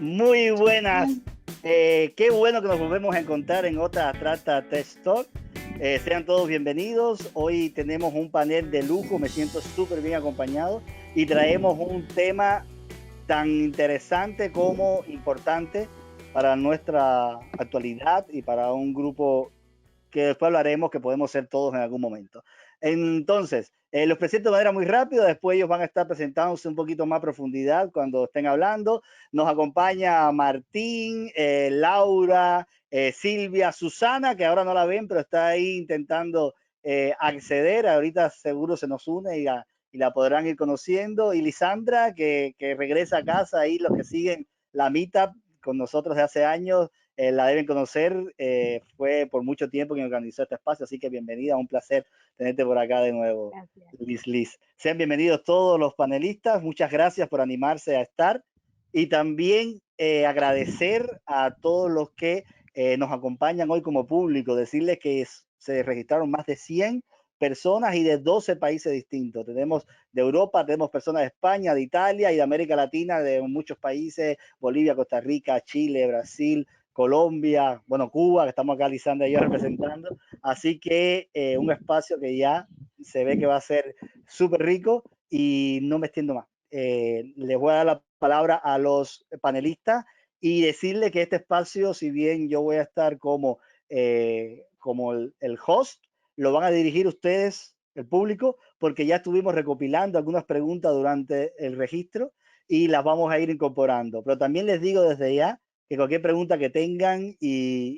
Muy buenas. Qué bueno que nos volvemos a encontrar en otra Trata Tech Talk. Sean todos bienvenidos. Hoy tenemos un panel de lujo, me siento súper bien acompañado y traemos un tema tan interesante como importante para nuestra actualidad y para un grupo que después hablaremos que podemos ser todos en algún momento. Entonces, los presento de manera muy rápida, después ellos van a estar presentándose un poquito más a profundidad cuando estén hablando. Nos acompaña Martín, Laura, Silvia, Susana, que ahora no la ven, pero está ahí intentando acceder. Ahorita seguro se nos une y la podrán ir conociendo. Y Lisandra, que regresa a casa, ahí los que siguen la Meetup con nosotros de hace años, la deben conocer, fue por mucho tiempo quien organizó este espacio, así que bienvenida, un placer tenerte por acá de nuevo. Gracias. Liz. Sean bienvenidos todos los panelistas, muchas gracias por animarse a estar y también agradecer a todos los que nos acompañan hoy como público, decirles que se registraron más de 100 personas y de 12 países distintos. Tenemos de Europa, tenemos personas de España, de Italia y de América Latina, de muchos países, Bolivia, Costa Rica, Chile, Brasil, Colombia, bueno, Cuba, que estamos acá, Lisandra y yo representando. Así que un espacio que ya se ve que va a ser súper rico y no me extiendo más. Les voy a dar la palabra a los panelistas y decirles que este espacio, si bien yo voy a estar como el host, lo van a dirigir ustedes, el público, porque ya estuvimos recopilando algunas preguntas durante el registro y las vamos a ir incorporando. Pero también les digo desde ya que cualquier pregunta que tengan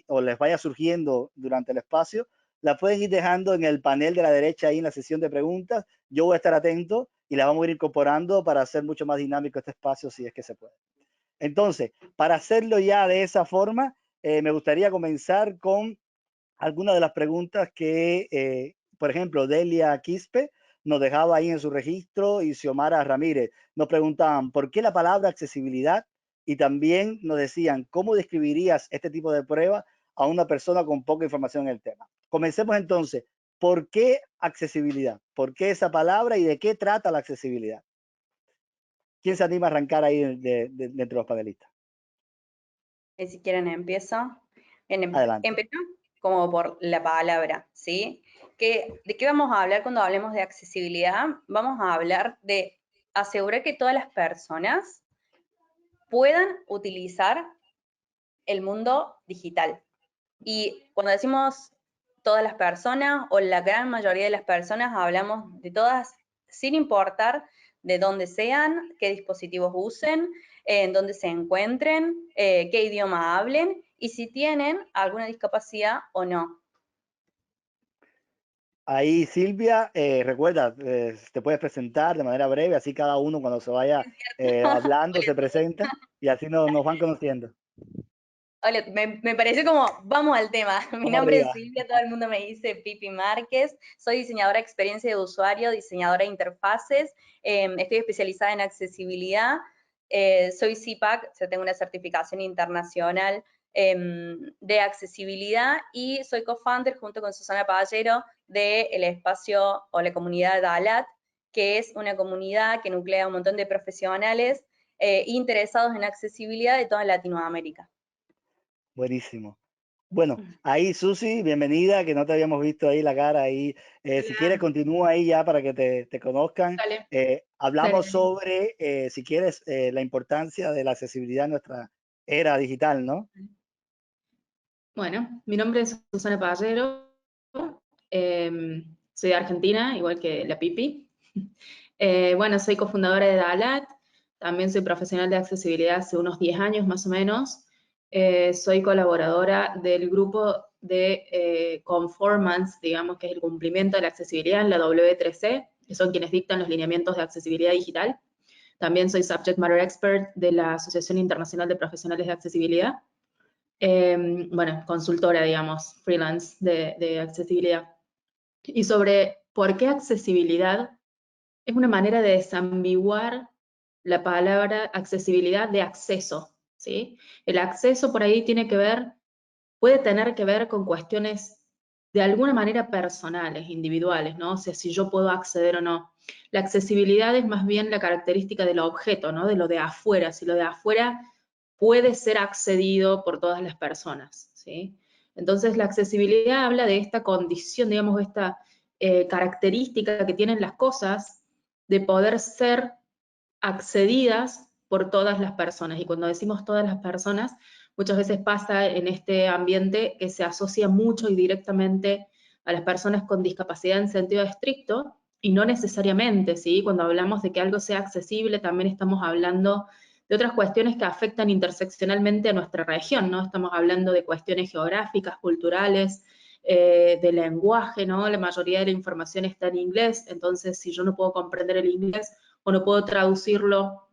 o les vaya surgiendo durante el espacio, la pueden ir dejando en el panel de la derecha ahí en la sesión de preguntas. Yo voy a estar atento y la vamos a ir incorporando para hacer mucho más dinámico este espacio si es que se puede. Entonces, para hacerlo ya de esa forma, me gustaría comenzar con algunas de las preguntas que, por ejemplo, Delia Quispe nos dejaba ahí en su registro y Xiomara Ramírez nos preguntaban ¿por qué la palabra accesibilidad? Y también nos decían ¿cómo describirías este tipo de prueba a una persona con poca información en el tema? Comencemos entonces. ¿Por qué accesibilidad? ¿Por qué esa palabra y de qué trata la accesibilidad? ¿Quién se anima a arrancar ahí entre los panelistas? Si quieren empiezo. Adelante. Empezamos como por la palabra, ¿sí? ¿De qué vamos a hablar cuando hablemos de accesibilidad? Vamos a hablar de asegurar que todas las personas puedan utilizar el mundo digital. Y cuando decimos todas las personas o la gran mayoría de las personas, hablamos de todas sin importar de dónde sean, qué dispositivos usen, en dónde se encuentren, qué idioma hablen y si tienen alguna discapacidad o no. Ahí Silvia, recuerda, te puedes presentar de manera breve, así cada uno cuando se vaya hablando se presenta y así nos van conociendo. Hola, me pareció como, vamos al tema. Mi Vamos nombre es arriba. Silvia, todo el mundo me dice Pipi Márquez. Soy diseñadora de experiencia de usuario, diseñadora de interfaces. Estoy especializada en accesibilidad. Soy CPAC, yo tengo una certificación internacional de accesibilidad y soy co-founder junto con Susana Pallero del espacio o la comunidad DALAT, que es una comunidad que nuclea un montón de profesionales interesados en accesibilidad de toda Latinoamérica. Buenísimo. Bueno, ahí Susi, bienvenida, que no te habíamos visto ahí la cara ahí. Si quieres, continúa ahí ya para que te conozcan. Dale. Hablamos sobre, si quieres, la importancia de la accesibilidad en nuestra era digital, ¿no? Bueno, mi nombre es Susana Pallero, soy de Argentina, igual que la Pipi. Bueno, soy cofundadora de DALAT, también soy profesional de accesibilidad hace unos 10 años más o menos. Soy colaboradora del grupo de Conformance, digamos que es el cumplimiento de la accesibilidad en la W3C, que son quienes dictan los lineamientos de accesibilidad digital. También soy Subject Matter Expert de la Asociación Internacional de Profesionales de Accesibilidad. Bueno, consultora, digamos, freelance de accesibilidad. Y sobre por qué accesibilidad, es una manera de desambiguar la palabra accesibilidad de acceso, ¿sí? El acceso por ahí puede tener que ver con cuestiones de alguna manera personales, individuales, ¿no? O sea, si yo puedo acceder o no. La accesibilidad es más bien la característica del objeto, ¿no? De lo de afuera. Si lo de afuera puede ser accedido por todas las personas, ¿sí? Entonces, la accesibilidad habla de esta condición, digamos, esta característica que tienen las cosas de poder ser accedidas por todas las personas. Y cuando decimos todas las personas, muchas veces pasa en este ambiente que se asocia mucho y directamente a las personas con discapacidad en sentido estricto, y no necesariamente, ¿sí? Cuando hablamos de que algo sea accesible, también estamos hablando de otras cuestiones que afectan interseccionalmente a nuestra región, ¿no? Estamos hablando de cuestiones geográficas, culturales, de lenguaje, ¿no? La mayoría de la información está en inglés, entonces si yo no puedo comprender el inglés o no puedo traducirlo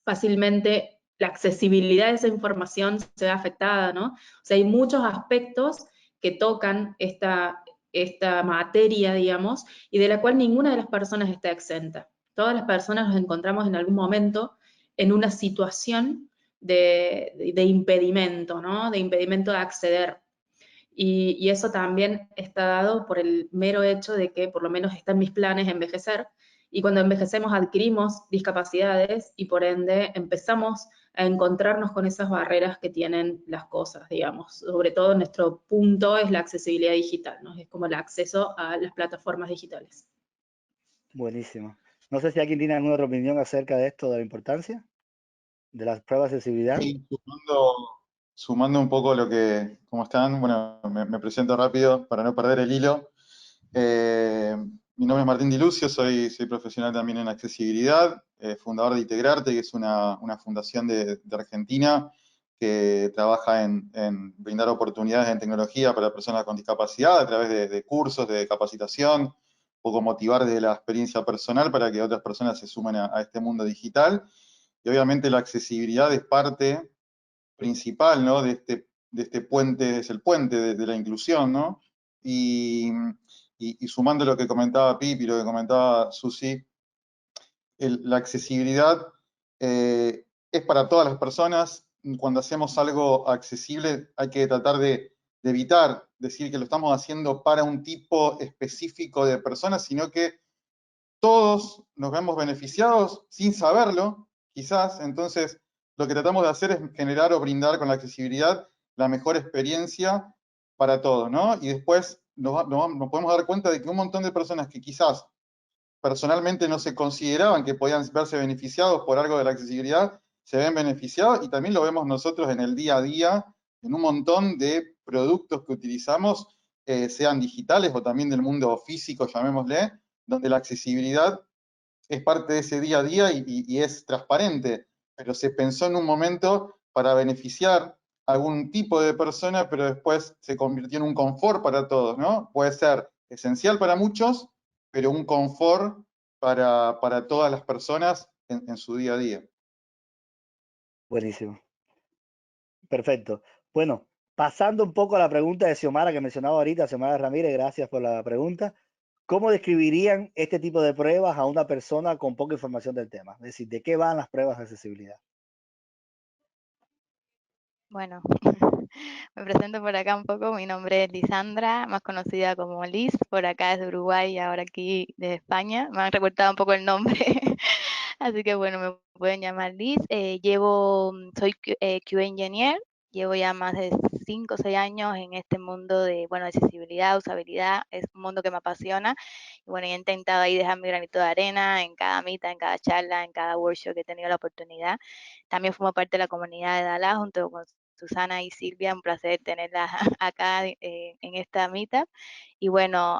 fácilmente, la accesibilidad de esa información se ve afectada, ¿no? O sea, hay muchos aspectos que tocan esta materia, digamos, y de la cual ninguna de las personas está exenta. Todas las personas nos encontramos en algún momento en una situación de impedimento, ¿no? De impedimento de acceder. Y eso también está dado por el mero hecho de que por lo menos está en mis planes envejecer, y cuando envejecemos adquirimos discapacidades y por ende empezamos a encontrarnos con esas barreras que tienen las cosas, digamos. Sobre todo nuestro punto es la accesibilidad digital, ¿no? Es como el acceso a las plataformas digitales. Buenísimo. No sé si alguien tiene alguna otra opinión acerca de esto, de la importancia de las pruebas de accesibilidad. Sí, sumando un poco lo que, ¿cómo están? Bueno, me presento rápido para no perder el hilo. Mi nombre es Martín Di Lucio, soy profesional también en accesibilidad, fundador de Integrarte, que es una fundación de Argentina que trabaja en brindar oportunidades en tecnología para personas con discapacidad a través de cursos, de capacitación, un poco motivar desde la experiencia personal para que otras personas se sumen a este mundo digital. Y obviamente la accesibilidad es parte principal, ¿no? De este puente, es el puente de la inclusión, ¿no? Y sumando lo que comentaba Pipi, lo que comentaba Susi, la accesibilidad es para todas las personas. Cuando hacemos algo accesible hay que tratar de evitar decir que lo estamos haciendo para un tipo específico de personas, sino que todos nos vemos beneficiados sin saberlo, quizás. Entonces, lo que tratamos de hacer es generar o brindar con la accesibilidad la mejor experiencia para todos, ¿no? Y después nos podemos dar cuenta de que un montón de personas que quizás personalmente no se consideraban que podían verse beneficiados por algo de la accesibilidad, se ven beneficiados, y también lo vemos nosotros en el día a día, en un montón de productos que utilizamos, sean digitales o también del mundo físico, llamémosle, donde la accesibilidad es parte de ese día a día y es transparente, pero se pensó en un momento para beneficiar a algún tipo de persona, pero después se convirtió en un confort para todos, ¿no? Puede ser esencial para muchos, pero un confort para todas las personas en su día a día. Buenísimo. Perfecto. Bueno, pasando un poco a la pregunta de Xiomara que mencionaba ahorita, Xiomara Ramírez, gracias por la pregunta. ¿Cómo describirían este tipo de pruebas a una persona con poca información del tema? Es decir, ¿de qué van las pruebas de accesibilidad? Bueno, me presento por acá un poco. Mi nombre es Lisandra, más conocida como Liz, por acá desde Uruguay y ahora aquí de España. Me han recortado un poco el nombre, así que bueno, me pueden llamar Liz. Soy QA Engineer, llevo ya más de 5 o 6 años en este mundo de, bueno, accesibilidad, usabilidad. Es un mundo que me apasiona. Y bueno, he intentado ahí dejar mi granito de arena en cada mitad, en cada charla, en cada workshop que he tenido la oportunidad. También formo parte de la comunidad de Dallas junto con Susana y Silvia, un placer tenerlas acá en esta meetup. Y bueno,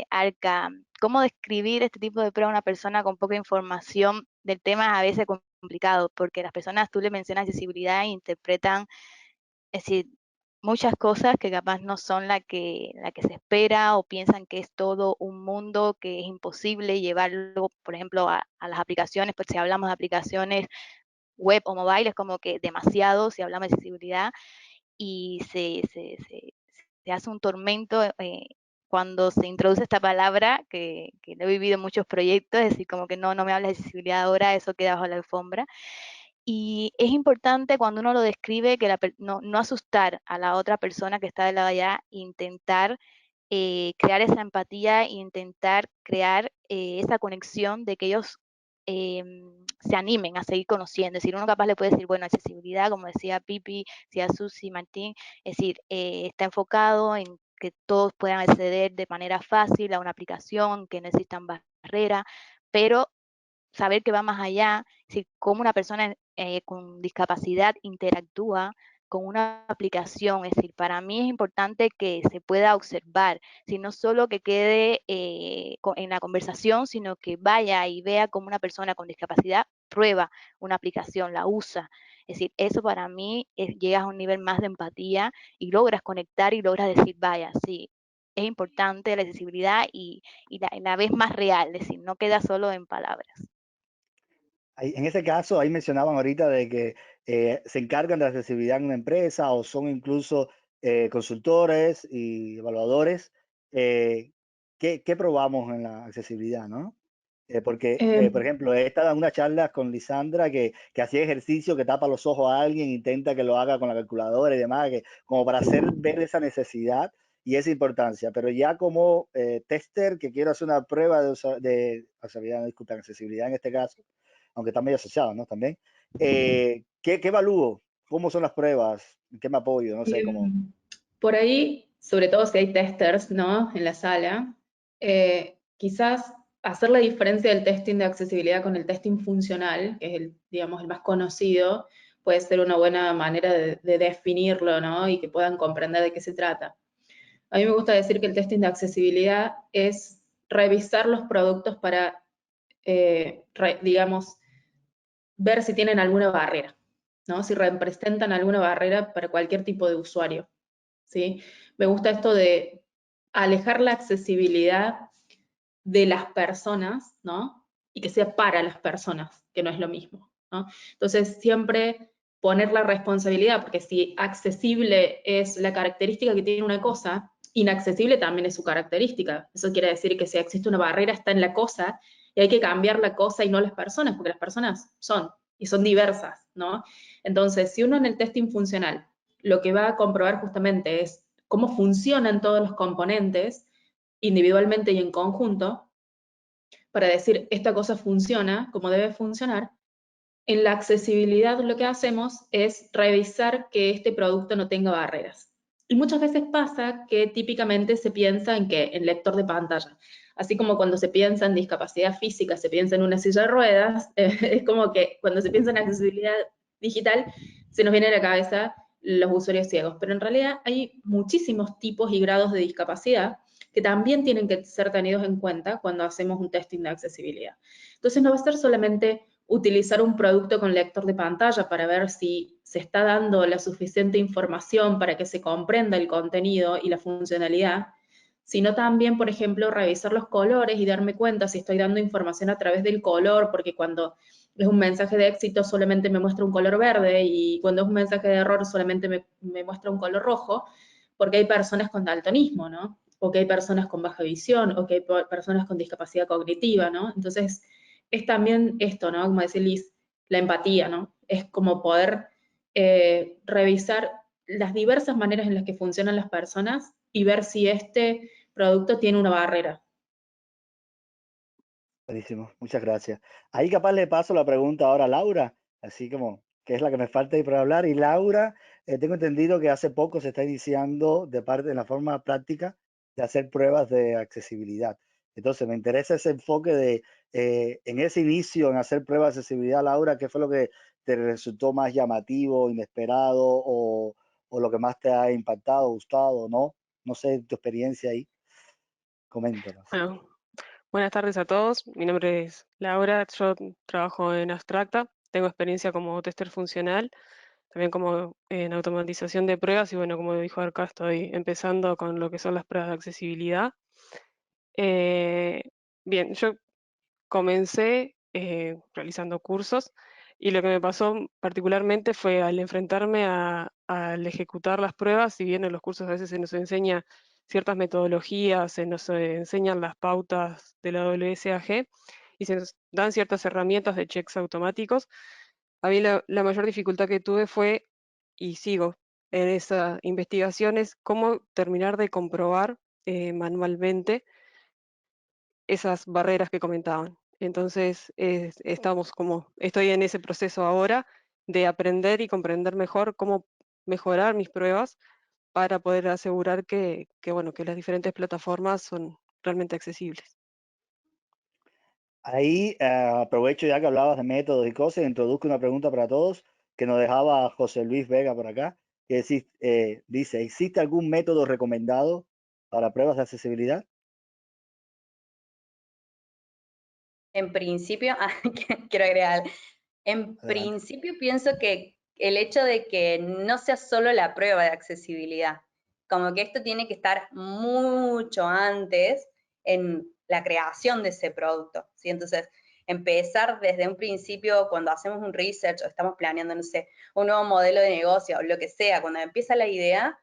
Arca, ¿cómo describir este tipo de prueba a una persona con poca información del tema? Es a veces complicado, porque las personas, tú le mencionas accesibilidad e interpretan, es decir, muchas cosas que capaz no son la que se espera, o piensan que es todo un mundo que es imposible llevarlo, por ejemplo, a las aplicaciones. Pues si hablamos de aplicaciones web o mobile, es como que demasiado si hablamos de accesibilidad, y se hace un tormento cuando se introduce esta palabra, que lo he vivido en muchos proyectos, es decir, como que no me hablas de accesibilidad ahora, eso queda bajo la alfombra. Y es importante cuando uno lo describe que no asustar a la otra persona que está del lado de allá, intentar crear esa empatía e intentar crear esa conexión de que ellos se animen a seguir conociendo. Es decir, uno capaz le puede decir, bueno, accesibilidad, como decía Pipi, decía Susi, Martín, es decir, está enfocado en que todos puedan acceder de manera fácil a una aplicación, que no existan barreras, pero saber que va más allá, es decir, cómo una persona con discapacidad interactúa con una aplicación. Es decir, para mí es importante que se pueda observar, si no solo que quede en la conversación, sino que vaya y vea cómo una persona con discapacidad prueba una aplicación, la usa. Es decir, eso para mí llegas a un nivel más de empatía y logras conectar y logras decir, vaya, sí, es importante la accesibilidad y la vez más real, es decir, no queda solo en palabras. En ese caso, ahí mencionaban ahorita de que se encargan de la accesibilidad en una empresa o son incluso consultores y evaluadores. ¿Qué probamos en la accesibilidad, no? Porque, Eh, por ejemplo, he estado en una charla con Lisandra que hacía ejercicio, que tapa los ojos a alguien, intenta que lo haga con la calculadora y demás, como para hacer ver esa necesidad y esa importancia. Pero ya como tester, que quiero hacer una prueba de accesibilidad, no, disculpa, accesibilidad en este caso, aunque está medio asociado, ¿no? También. ¿Qué evalúo? ¿Cómo son las pruebas? ¿En qué me apoyo? No sé, cómo. Por ahí, sobre todo si hay testers, ¿no?, en la sala, quizás hacer la diferencia del testing de accesibilidad con el testing funcional, que es el, digamos, el más conocido, puede ser una buena manera de definirlo, ¿no?, y que puedan comprender de qué se trata. A mí me gusta decir que el testing de accesibilidad es revisar los productos para, digamos, ver si tienen alguna barrera, ¿no?, si representan alguna barrera para cualquier tipo de usuario, ¿sí? Me gusta esto de alejar la accesibilidad de las personas, ¿no?, y que sea para las personas, que no es lo mismo, ¿no? Entonces, siempre poner la responsabilidad, porque si accesible es la característica que tiene una cosa, inaccesible también es su característica. Eso quiere decir que si existe una barrera está en la cosa y hay que cambiar la cosa y no las personas, porque las personas son, y son diversas, ¿no? Entonces, si uno en el testing funcional lo que va a comprobar justamente es cómo funcionan todos los componentes individualmente y en conjunto, para decir esta cosa funciona como debe funcionar, en la accesibilidad lo que hacemos es revisar que este producto no tenga barreras. Y muchas veces pasa que típicamente se piensa en que en lector de pantalla, así como cuando se piensa en discapacidad física, se piensa en una silla de ruedas, es como que cuando se piensa en accesibilidad digital, se nos viene a la cabeza los usuarios ciegos, pero en realidad hay muchísimos tipos y grados de discapacidad que también tienen que ser tenidos en cuenta cuando hacemos un testing de accesibilidad. Entonces no va a ser solamente utilizar un producto con lector de pantalla para ver si se está dando la suficiente información para que se comprenda el contenido y la funcionalidad, sino también, por ejemplo, revisar los colores y darme cuenta si estoy dando información a través del color, porque cuando es un mensaje de éxito solamente me muestra un color verde y cuando es un mensaje de error solamente me muestra un color rojo, porque hay personas con daltonismo, ¿no? O que hay personas con baja visión, o que hay personas con discapacidad cognitiva, ¿no? Entonces, es también esto, ¿no? Como decía Liz, la empatía, ¿no? Es como poder revisar las diversas maneras en las que funcionan las personas y ver si este producto tiene una barrera. Buenísimo, muchas gracias. Ahí capaz le paso la pregunta ahora a Laura, así como que es la que me falta ahí para hablar. Y Laura, tengo entendido que hace poco se está iniciando de parte de la forma práctica de hacer pruebas de accesibilidad. Entonces me interesa ese enfoque de en ese inicio en hacer pruebas de accesibilidad, Laura, ¿qué fue lo que te resultó más llamativo, inesperado o lo que más te ha impactado, gustado, no? No sé tu experiencia ahí, coméntanos. Bueno, buenas tardes a todos. Mi nombre es Laura. Yo trabajo en Abstracta. Tengo experiencia como tester funcional, también como en automatización de pruebas y bueno, como dijo acá, estoy empezando con lo que son las pruebas de accesibilidad. Eh, Bien, yo comencé realizando cursos y lo que me pasó particularmente fue al enfrentarme al ejecutar las pruebas, si bien en los cursos a veces se nos enseña ciertas metodologías, se nos enseñan las pautas de la WSAG y se nos dan ciertas herramientas de checks automáticos, a mí la mayor dificultad que tuve fue, y sigo en esa investigación, es cómo terminar de comprobar manualmente esas barreras que comentaban. Entonces, estoy en ese proceso ahora de aprender y comprender mejor cómo mejorar mis pruebas para poder asegurar bueno, que las diferentes plataformas son realmente accesibles. Ahí aprovecho ya que hablabas de métodos y cosas, introduzco una pregunta para todos que nos dejaba José Luis Vega por acá, que dice, ¿existe algún método recomendado para pruebas de accesibilidad? En principio, quiero agregar, en Adelante. principio pienso que el hecho de que no sea solo la prueba de accesibilidad, como que esto tiene que estar mucho antes en la creación de ese producto, ¿sí? Entonces, empezar desde un principio, cuando hacemos un research o estamos planeando, no sé, un nuevo modelo de negocio o lo que sea, cuando empieza la idea,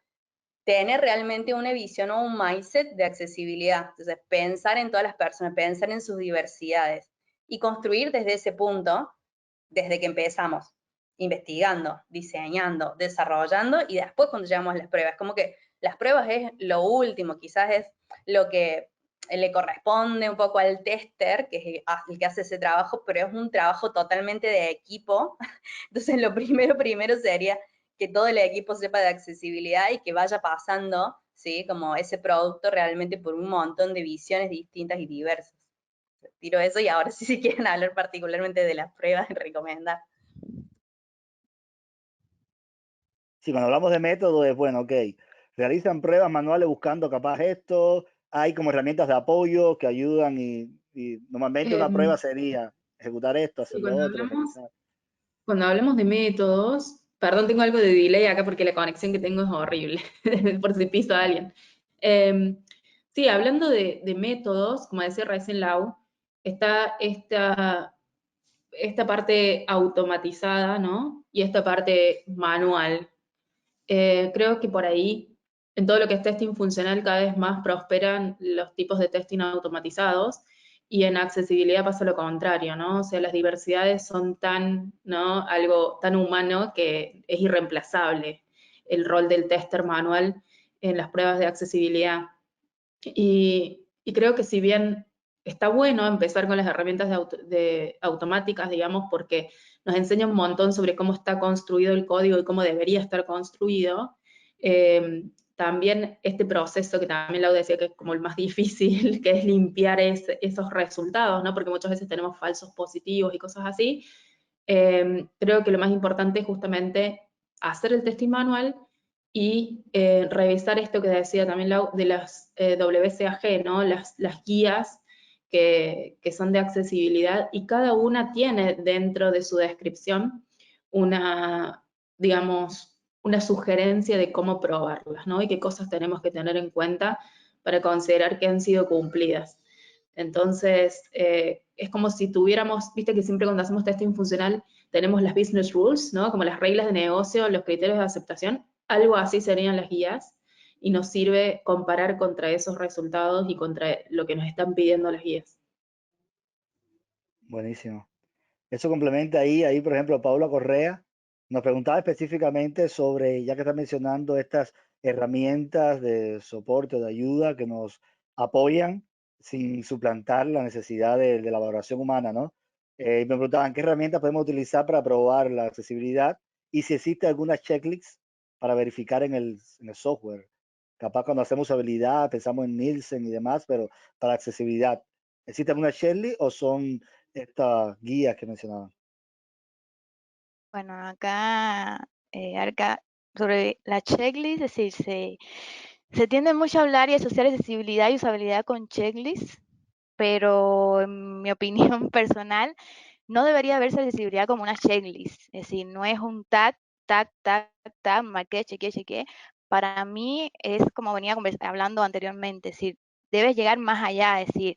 tener realmente una visión o un mindset de accesibilidad. Entonces, pensar en todas las personas, pensar en sus diversidades y construir desde ese punto, desde que empezamos, investigando, diseñando, desarrollando y después cuando llegamos a las pruebas. Como que las pruebas es lo último, quizás es lo que le corresponde un poco al tester, que es el que hace ese trabajo, pero es un trabajo totalmente de equipo. Entonces, lo primero sería que todo el equipo sepa de accesibilidad y que vaya pasando, ¿sí? Como ese producto realmente por un montón de visiones distintas y diversas. Tiro eso y ahora sí, si quieren hablar particularmente de las pruebas, recomendar. Sí, cuando hablamos de método es, bueno, ok, realizan pruebas manuales buscando capaz esto, hay como herramientas de apoyo que ayudan y normalmente una prueba sería ejecutar esto, hacer Sí, lo otro, realizar. cuando hablamos de métodos, perdón, tengo algo de delay acá porque la conexión que tengo es horrible, por si piso a alguien. Sí, hablando de métodos, como decía recién Lau, está esta parte automatizada, ¿no? Y esta parte manual. Creo que por ahí, en todo lo que es testing funcional, cada vez más prosperan los tipos de testing automatizados y en accesibilidad pasa lo contrario, ¿no? O sea, las diversidades son tan, ¿no? Algo tan humano que es irreemplazable el rol del tester manual en las pruebas de accesibilidad. Y creo que si bien está bueno empezar con las herramientas automáticas, digamos, porque nos enseña un montón sobre cómo está construido el código y cómo debería estar construido, también este proceso que también Lau decía que es como el más difícil, que es limpiar esos resultados, ¿no? Porque muchas veces tenemos falsos positivos y cosas así. Creo que lo más importante es justamente hacer el testing manual y revisar esto que decía también Lau, de las WCAG, ¿no? Las guías que son de accesibilidad y cada una tiene dentro de su descripción una, digamos, una sugerencia de cómo probarlas, ¿no? Y qué cosas tenemos que tener en cuenta para considerar que han sido cumplidas. Entonces, es como si tuviéramos, viste que siempre cuando hacemos testing funcional tenemos las business rules, ¿no? Como las reglas de negocio, los criterios de aceptación. Algo así serían las guías y nos sirve comparar contra esos resultados y contra lo que nos están pidiendo las guías. Buenísimo. Eso complementa ahí, por ejemplo, Paula Correa nos preguntaba específicamente sobre, ya que está mencionando estas herramientas de soporte, de ayuda que nos apoyan sin suplantar la necesidad de la valoración humana, ¿no? Y me preguntaban qué herramientas podemos utilizar para probar la accesibilidad y si existe alguna checklist para verificar en el software. Capaz cuando hacemos usabilidad pensamos en Nielsen y demás, pero para accesibilidad, ¿existe alguna checklist o son estas guías que mencionaban? Bueno, acá, Arca, sobre la checklist, es decir, se tiende mucho a hablar y asociar accesibilidad y usabilidad con checklist, pero en mi opinión personal, no debería verse accesibilidad como una checklist, es decir, no es un tag, tag, tag, tag, marqué, chequeé, chequeé. Para mí es como venía hablando anteriormente, es decir, debes llegar más allá, es decir,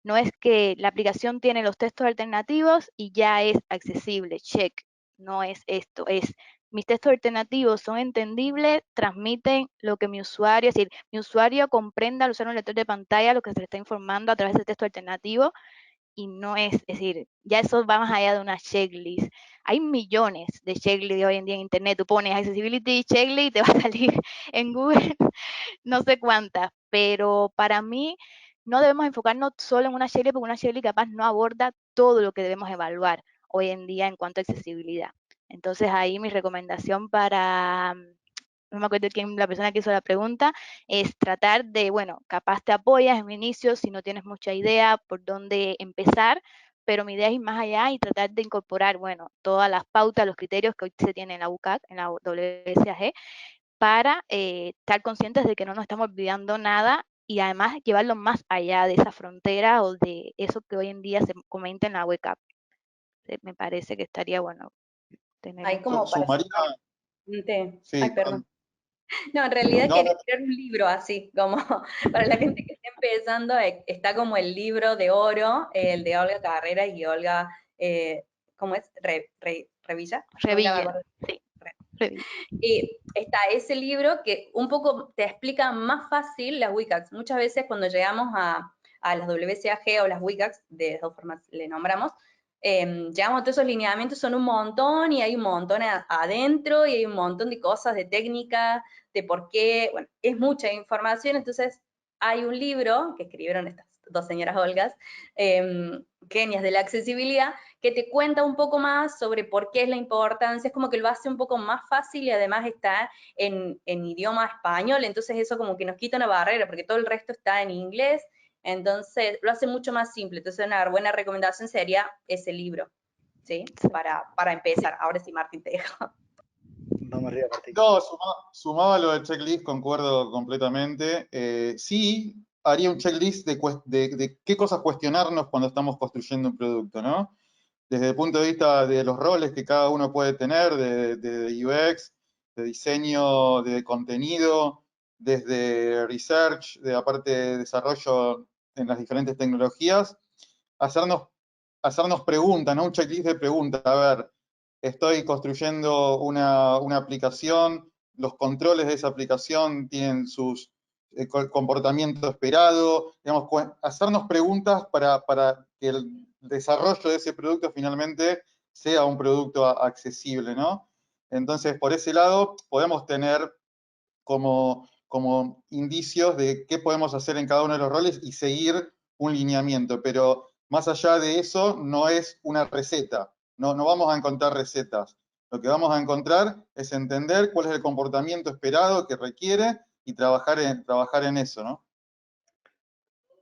no es que la aplicación tiene los textos alternativos y ya es accesible, check. No es esto, es mis textos alternativos son entendibles, transmiten lo que mi usuario, es decir, mi usuario comprenda al usar un lector de pantalla lo que se le está informando a través del texto alternativo y no es decir, ya eso va más allá de una checklist. Hay millones de checklists hoy en día en internet, tú pones accessibility checklist y te va a salir en Google no sé cuántas, pero para mí no debemos enfocarnos solo en una checklist, porque una checklist capaz no aborda todo lo que debemos evaluar hoy en día en cuanto a accesibilidad. Entonces ahí mi recomendación para, no me acuerdo quién, la persona que hizo la pregunta, es tratar de, bueno, capaz te apoyas en un inicio si no tienes mucha idea por dónde empezar, pero mi idea es ir más allá y tratar de incorporar, bueno, todas las pautas, los criterios que hoy se tienen en la UCAC, en la WSAG, para estar conscientes de que no nos estamos olvidando nada y además llevarlo más allá de esa frontera o de eso que hoy en día se comenta en la WCAG. Me parece que estaría bueno tener Ahí en como cuenta. para Sumaría, Ay, sí, perdón. No, en realidad no, quería no, crear un libro así, como para la gente que está empezando, está como el libro de oro, el de Olga Carreras y Olga, ¿cómo es? Revilla, nunca me Revilla, acuerdo. sí, Revilla. Y está ese libro que un poco te explica más fácil las WCAGs. Muchas veces cuando llegamos a las WCAG o las WCAGs, de dos formas le nombramos, llegamos a todos esos lineamientos, son un montón y hay un montón adentro y hay un montón de cosas de técnica, de por qué, bueno, es mucha información, entonces hay un libro que escribieron estas dos señoras Olgas, genias de la accesibilidad, que te cuenta un poco más sobre por qué es la importancia, es como que lo hace un poco más fácil y además está en idioma español, entonces eso como que nos quita una barrera, porque todo el resto está en inglés, entonces lo hace mucho más simple. Entonces una buena recomendación sería ese libro, ¿sí? Para empezar. Ahora sí, Martín, te dejo. Vamos arriba, Martín. no, sumaba lo del checklist, concuerdo completamente. Sí, haría un checklist de qué cosas cuestionarnos cuando estamos construyendo un producto, ¿no? Desde el punto de vista de los roles que cada uno puede tener, de UX, de diseño, de contenido, desde research, de aparte de desarrollo en las diferentes tecnologías, hacernos preguntas, ¿no? Un checklist de preguntas. A ver, estoy construyendo una aplicación, los controles de esa aplicación tienen sus comportamiento esperado, digamos, hacernos preguntas para que el desarrollo de ese producto finalmente sea un producto accesible, ¿no? Entonces, por ese lado, podemos tener como indicios de qué podemos hacer en cada uno de los roles y seguir un lineamiento, pero más allá de eso, no es una receta, no vamos a encontrar recetas. Lo que vamos a encontrar es entender cuál es el comportamiento esperado que requiere y trabajar en eso, ¿no?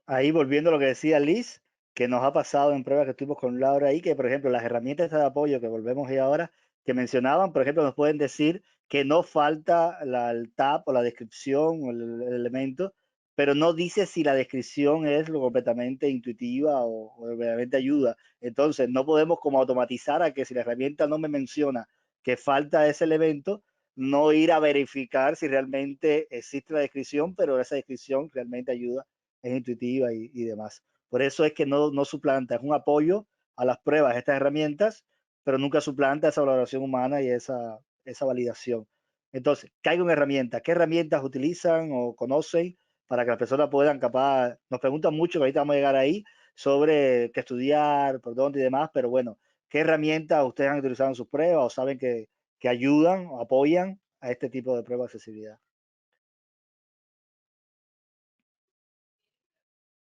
Ahí volviendo a lo que decía Liz, que nos ha pasado en pruebas que estuvimos con Laura ahí, que por ejemplo las herramientas de apoyo que volvemos ahí ahora, que mencionaban, por ejemplo, nos pueden decir que no falta el tab o la descripción o el elemento, pero no dice si la descripción es lo completamente intuitiva o realmente ayuda. Entonces no podemos como automatizar a que si la herramienta no me menciona que falta ese elemento, no ir a verificar si realmente existe la descripción, pero esa descripción realmente ayuda, es intuitiva y demás. Por eso es que no suplanta, es un apoyo a las pruebas, estas herramientas, pero nunca suplanta esa valoración humana y esa validación. Entonces, caigo en herramientas. ¿Qué herramientas utilizan o conocen para que las personas puedan capaz? Nos preguntan mucho, que ahorita vamos a llegar ahí, sobre qué estudiar, por dónde y demás, pero bueno, ¿qué herramientas ustedes han utilizado en sus pruebas o saben que ayudan o apoyan a este tipo de pruebas de accesibilidad?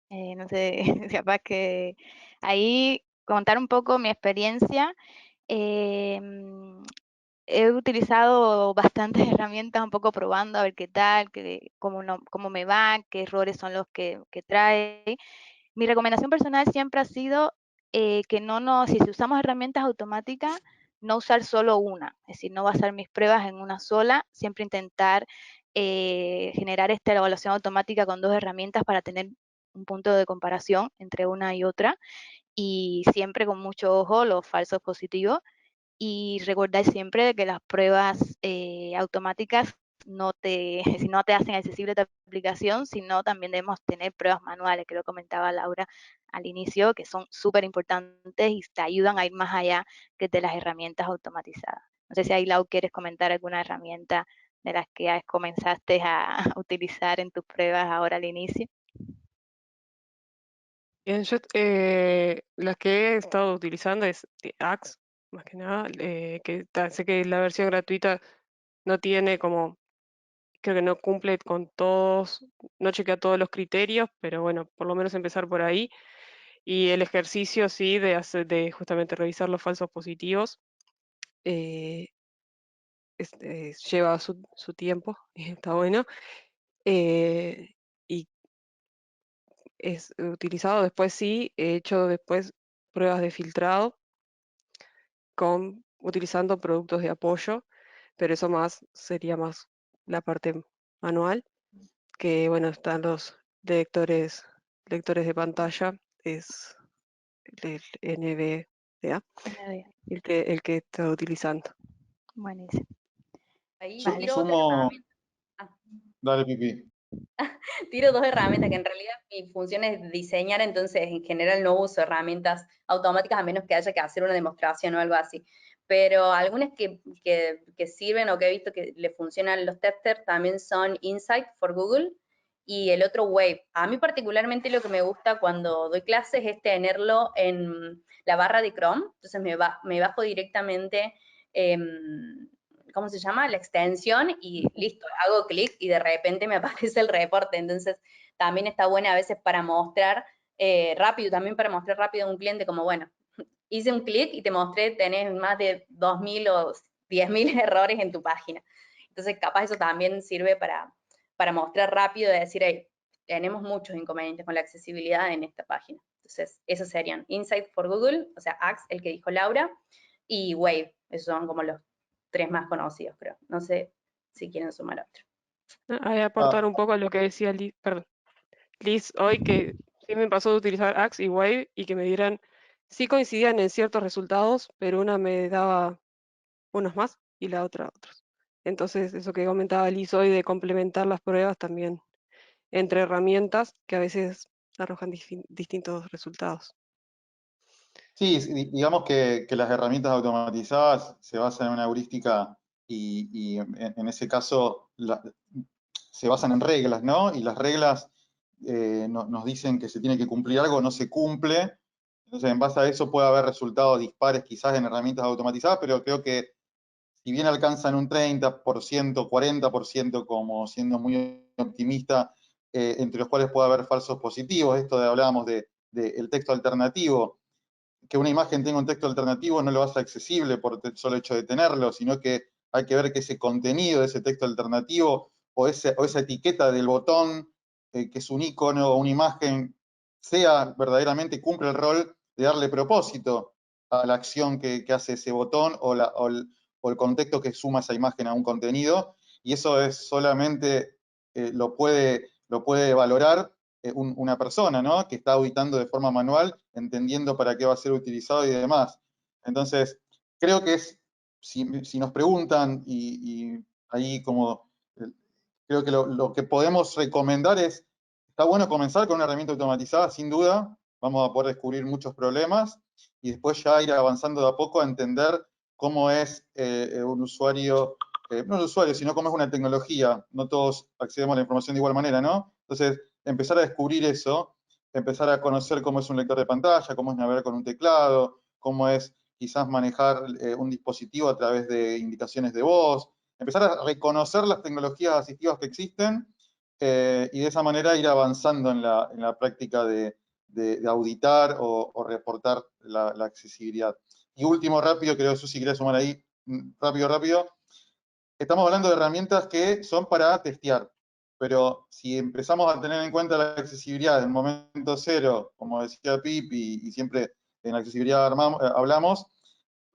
No sé, capaz que ahí contar un poco mi experiencia. Em, He utilizado bastantes herramientas, un poco probando a ver qué tal, cómo, cómo me va, qué errores son los que trae. Mi recomendación personal siempre ha sido que si usamos herramientas automáticas, no usar solo una, es decir, no basar mis pruebas en una sola, siempre intentar generar esta evaluación automática con dos herramientas para tener un punto de comparación entre una y otra y siempre con mucho ojo los falsos positivos y recordar siempre de que las pruebas automáticas si no te hacen accesible tu aplicación, sino también debemos tener pruebas manuales, que lo comentaba Laura al inicio, que son súper importantes y te ayudan a ir más allá que de las herramientas automatizadas. No sé si ahí, Lau, quieres comentar alguna herramienta de las que comenzaste a utilizar en tus pruebas ahora al inicio. Bien, yo las que he estado utilizando es Axe, más que nada, sé que la versión gratuita no tiene como creo que no cumple con todos, no chequea todos los criterios, pero bueno, por lo menos empezar por ahí. Y el ejercicio, sí, de justamente revisar los falsos positivos, eh, lleva su tiempo, y está bueno. Y es utilizado después, sí, he hecho después pruebas de filtrado utilizando productos de apoyo, pero eso sería más la parte manual, que bueno, están los lectores de pantalla, es el NVDA, NVDA. el que está utilizando. Buenísimo. Ahí Vale. tiro otra Sumo, herramienta. Ah, dale, Pipi. tiro dos herramientas que en realidad mi función es diseñar, entonces en general no uso herramientas automáticas a menos que haya que hacer una demostración o algo así. Pero algunas que sirven o que he visto que le funcionan los testers también son Insight for Google y el otro Wave. A mí particularmente lo que me gusta cuando doy clases es tenerlo en la barra de Chrome, entonces me bajo directamente ¿cómo se llama? La extensión y listo, hago clic y de repente me aparece el reporte. Entonces, también está buena a veces para mostrar rápido, también para mostrar rápido a un cliente como, bueno, hice un clic y te mostré, tenés más de 2000 o 10.000 errores en tu página. Entonces, capaz eso también sirve para mostrar rápido y decir, hey, tenemos muchos inconvenientes con la accesibilidad en esta página. Entonces, esos serían Insight for Google, o sea, Axe, el que dijo Laura, y Wave. Esos son como los 3 más conocidos, creo. No sé si quieren sumar otro. Voy a aportar un poco a lo que decía Liz hoy, que sí me pasó de utilizar Axe y Wave y que me dieran, sí coincidían en ciertos resultados, pero una me daba unos más y la otra otros. Entonces, eso que comentaba Liz hoy de complementar las pruebas también entre herramientas que a veces arrojan distintos resultados. Sí, digamos que las herramientas automatizadas se basan en una heurística y en ese caso se basan en reglas, ¿no? Y las reglas nos dicen que se tiene que cumplir algo, no se cumple. Entonces, en base a eso puede haber resultados dispares quizás en herramientas automatizadas, pero creo que si bien alcanzan un 30%, 40%, como siendo muy optimista, entre los cuales puede haber falsos positivos, esto hablábamos del texto alternativo, que una imagen tenga un texto alternativo no lo hace accesible por el solo hecho de tenerlo, sino que hay que ver que ese contenido de ese texto alternativo o esa etiqueta del botón, que es un icono o una imagen, verdaderamente cumple el rol de darle propósito a la acción que hace ese botón o el contexto que suma esa imagen a un contenido, y eso es solamente lo puede valorar una persona, ¿no? Que está auditando de forma manual, entendiendo para qué va a ser utilizado y demás. Entonces, creo que si nos preguntan, y ahí como creo que lo que podemos recomendar está bueno comenzar con una herramienta automatizada, sin duda, vamos a poder descubrir muchos problemas, y después ya ir avanzando de a poco a entender cómo es un usuario, no un usuario, sino cómo es una tecnología. No todos accedemos a la información de igual manera, ¿no? Entonces, empezar a descubrir eso, empezar a conocer cómo es un lector de pantalla, cómo es navegar con un teclado, cómo es quizás manejar un dispositivo a través de indicaciones de voz, empezar a reconocer las tecnologías asistivas que existen y de esa manera ir avanzando en la práctica de auditar o reportar la accesibilidad. Y último, rápido, creo que Susi quería sumar ahí, rápido. Estamos hablando de herramientas que son para testear, pero si empezamos a tener en cuenta la accesibilidad en el momento cero, como decía Pipi, y siempre en accesibilidad hablamos,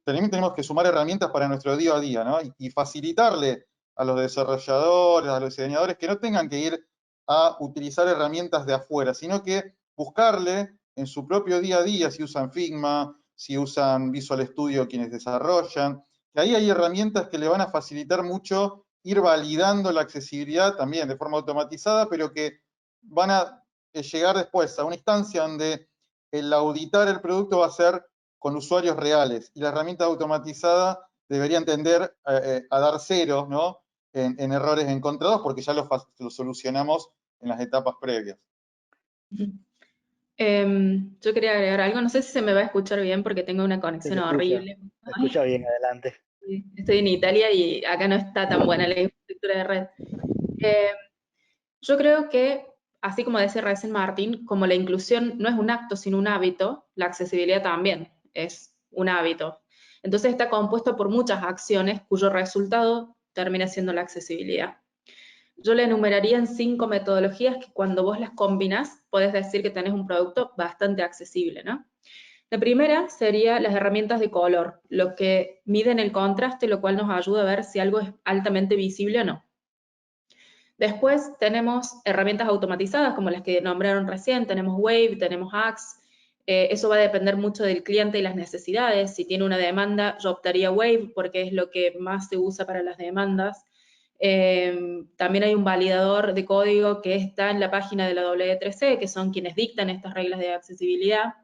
también tenemos que sumar herramientas para nuestro día a día, ¿no? Y facilitarle a los desarrolladores, a los diseñadores, que no tengan que ir a utilizar herramientas de afuera, sino que buscarle en su propio día a día, si usan Figma, si usan Visual Studio quienes desarrollan, que ahí hay herramientas que le van a facilitar mucho ir validando la accesibilidad también de forma automatizada, pero que van a llegar después a una instancia donde el auditar el producto va a ser con usuarios reales, y la herramienta automatizada debería tender a dar cero, ¿no? En errores encontrados, porque ya lo solucionamos en las etapas previas. Yo quería agregar algo, no sé si se me va a escuchar bien porque tengo una Se conexión escucha, horrible. se escucha bien, adelante. Estoy en Italia y acá no está tan buena la infraestructura de red. Yo creo que, así como decía recién Martín, como la inclusión no es un acto sino un hábito, la accesibilidad también es un hábito. Entonces está compuesto por muchas acciones cuyo resultado termina siendo la accesibilidad. Yo le enumeraría en 5 metodologías que cuando vos las combinas, podés decir que tenés un producto bastante accesible, ¿no? La primera sería las herramientas de color, lo que miden el contraste, lo cual nos ayuda a ver si algo es altamente visible o no. Después tenemos herramientas automatizadas como las que nombraron recién, tenemos Wave, tenemos Axe. Eso va a depender mucho del cliente y las necesidades. Si tiene una demanda, yo optaría Wave porque es lo que más se usa para las demandas. También hay un validador de código que está en la página de la W3C, que son quienes dictan estas reglas de accesibilidad.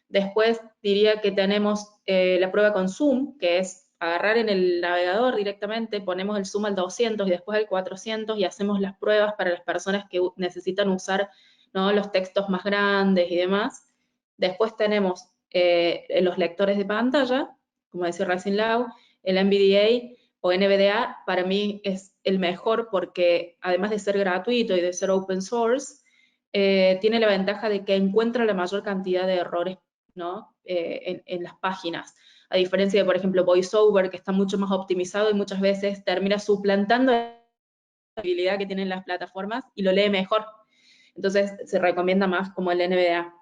Después diría que tenemos la prueba con Zoom, que es agarrar en el navegador directamente, ponemos el zoom al 200 y después al 400 y hacemos las pruebas para las personas que necesitan usar, ¿no?, los textos más grandes y demás. Después tenemos los lectores de pantalla, como decía recién Lau, el NVDA o NVDA para mí es el mejor porque además de ser gratuito y de ser open source, tiene la ventaja de que encuentra la mayor cantidad de errores, ¿no?, en las páginas. A diferencia de, por ejemplo, VoiceOver, que está mucho más optimizado y muchas veces termina suplantando la habilidad que tienen las plataformas y lo lee mejor. Entonces, se recomienda más como el NVDA.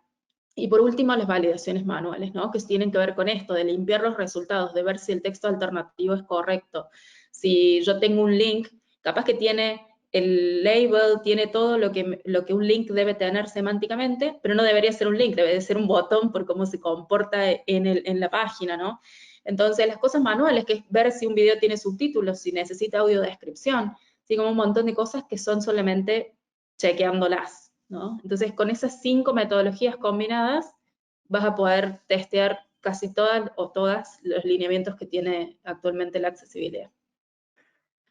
Y por último, las validaciones manuales, ¿no?, que tienen que ver con esto, de limpiar los resultados, de ver si el texto alternativo es correcto. Si yo tengo un link, capaz que tiene el label, tiene todo lo que un link debe tener semánticamente, pero no debería ser un link, debe de ser un botón por cómo se comporta en la página, ¿no? Entonces, las cosas manuales, que es ver si un video tiene subtítulos, si necesita audiodescripción, así como un montón de cosas que son solamente chequeándolas, ¿no? Entonces, con esas 5 metodologías combinadas, vas a poder testear casi todas o todos los lineamientos que tiene actualmente la accesibilidad.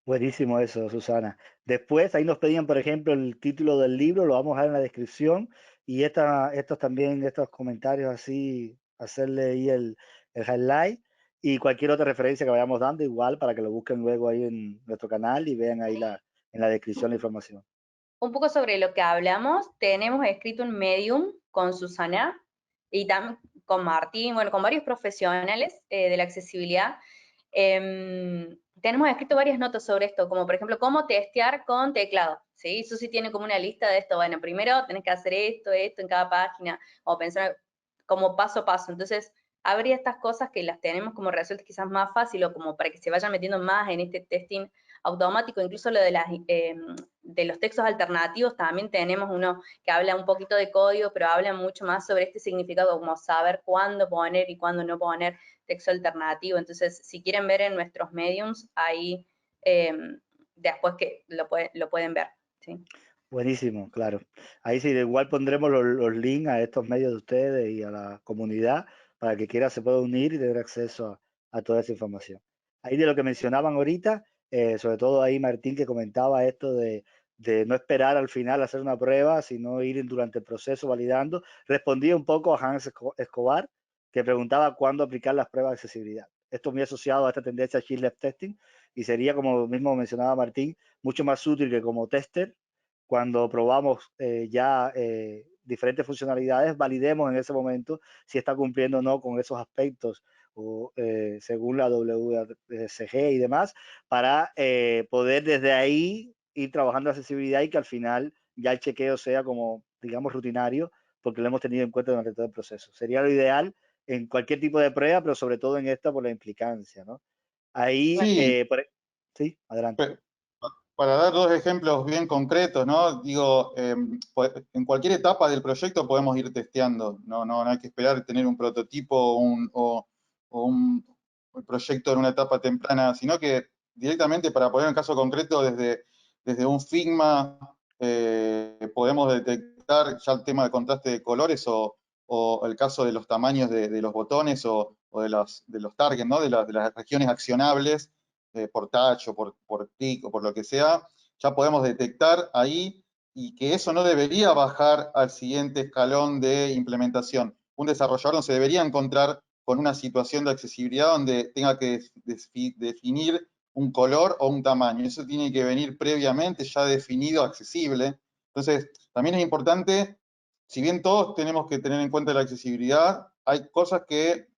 Buenísimo eso, Susana. Después, ahí nos pedían, por ejemplo, el título del libro, lo vamos a dar en la descripción, y estos también, estos comentarios así, hacerle ahí el highlight, y cualquier otra referencia que vayamos dando, igual, para que lo busquen luego ahí en nuestro canal y vean ahí en la descripción la información. Un poco sobre lo que hablamos, tenemos escrito un Medium con Susana y también con Martín, bueno, con varios profesionales de la accesibilidad. Tenemos escrito varias notas sobre esto, como por ejemplo, cómo testear con teclado, ¿sí? Susi tiene como una lista de esto, bueno, primero tenés que hacer esto en cada página, o pensar como paso a paso. Entonces, habría estas cosas que las tenemos como resueltas quizás más fácil, o como para que se vayan metiendo más en este testing automático. Incluso lo de los textos alternativos, también tenemos uno que habla un poquito de código, pero habla mucho más sobre este significado, como saber cuándo poner y cuándo no poner texto alternativo. Entonces, si quieren ver en nuestros mediums, ahí después que lo pueden ver, ¿sí? Buenísimo, claro. Ahí sí, igual pondremos los links a estos medios de ustedes y a la comunidad para que quiera se pueda unir y tener acceso a toda esa información. Ahí de lo que mencionaban ahorita, sobre todo ahí Martín que comentaba esto de no esperar al final a hacer una prueba, sino ir durante el proceso validando, respondía un poco a Hans Escobar, que preguntaba cuándo aplicar las pruebas de accesibilidad. Esto muy asociado a esta tendencia Shift Left Testing, y sería, como mismo mencionaba Martín, mucho más útil que como tester, cuando probamos diferentes funcionalidades, validemos en ese momento si está cumpliendo o no con esos aspectos o según la WCG y demás, para poder desde ahí ir trabajando accesibilidad y que al final ya el chequeo sea como, digamos, rutinario, porque lo hemos tenido en cuenta durante todo el proceso. Sería lo ideal en cualquier tipo de prueba, pero sobre todo en esta por la implicancia, ¿no? Ahí, Sí, sí, adelante. para dar 2 ejemplos bien concretos, ¿no? Digo, en cualquier etapa del proyecto podemos ir testeando, no hay que esperar tener un prototipo o un proyecto en una etapa temprana, sino que directamente, para poner un caso concreto, desde un Figma podemos detectar ya el tema de contraste de colores o el caso de los tamaños de los botones o de los targets, ¿no? de las regiones accionables, por touch o por clic o por lo que sea, ya podemos detectar ahí, y que eso no debería bajar al siguiente escalón de implementación. Un desarrollador no se debería encontrar con una situación de accesibilidad donde tenga que definir un color o un tamaño. Eso tiene que venir previamente ya definido, accesible. Entonces, también es importante, si bien todos tenemos que tener en cuenta la accesibilidad, hay cosas que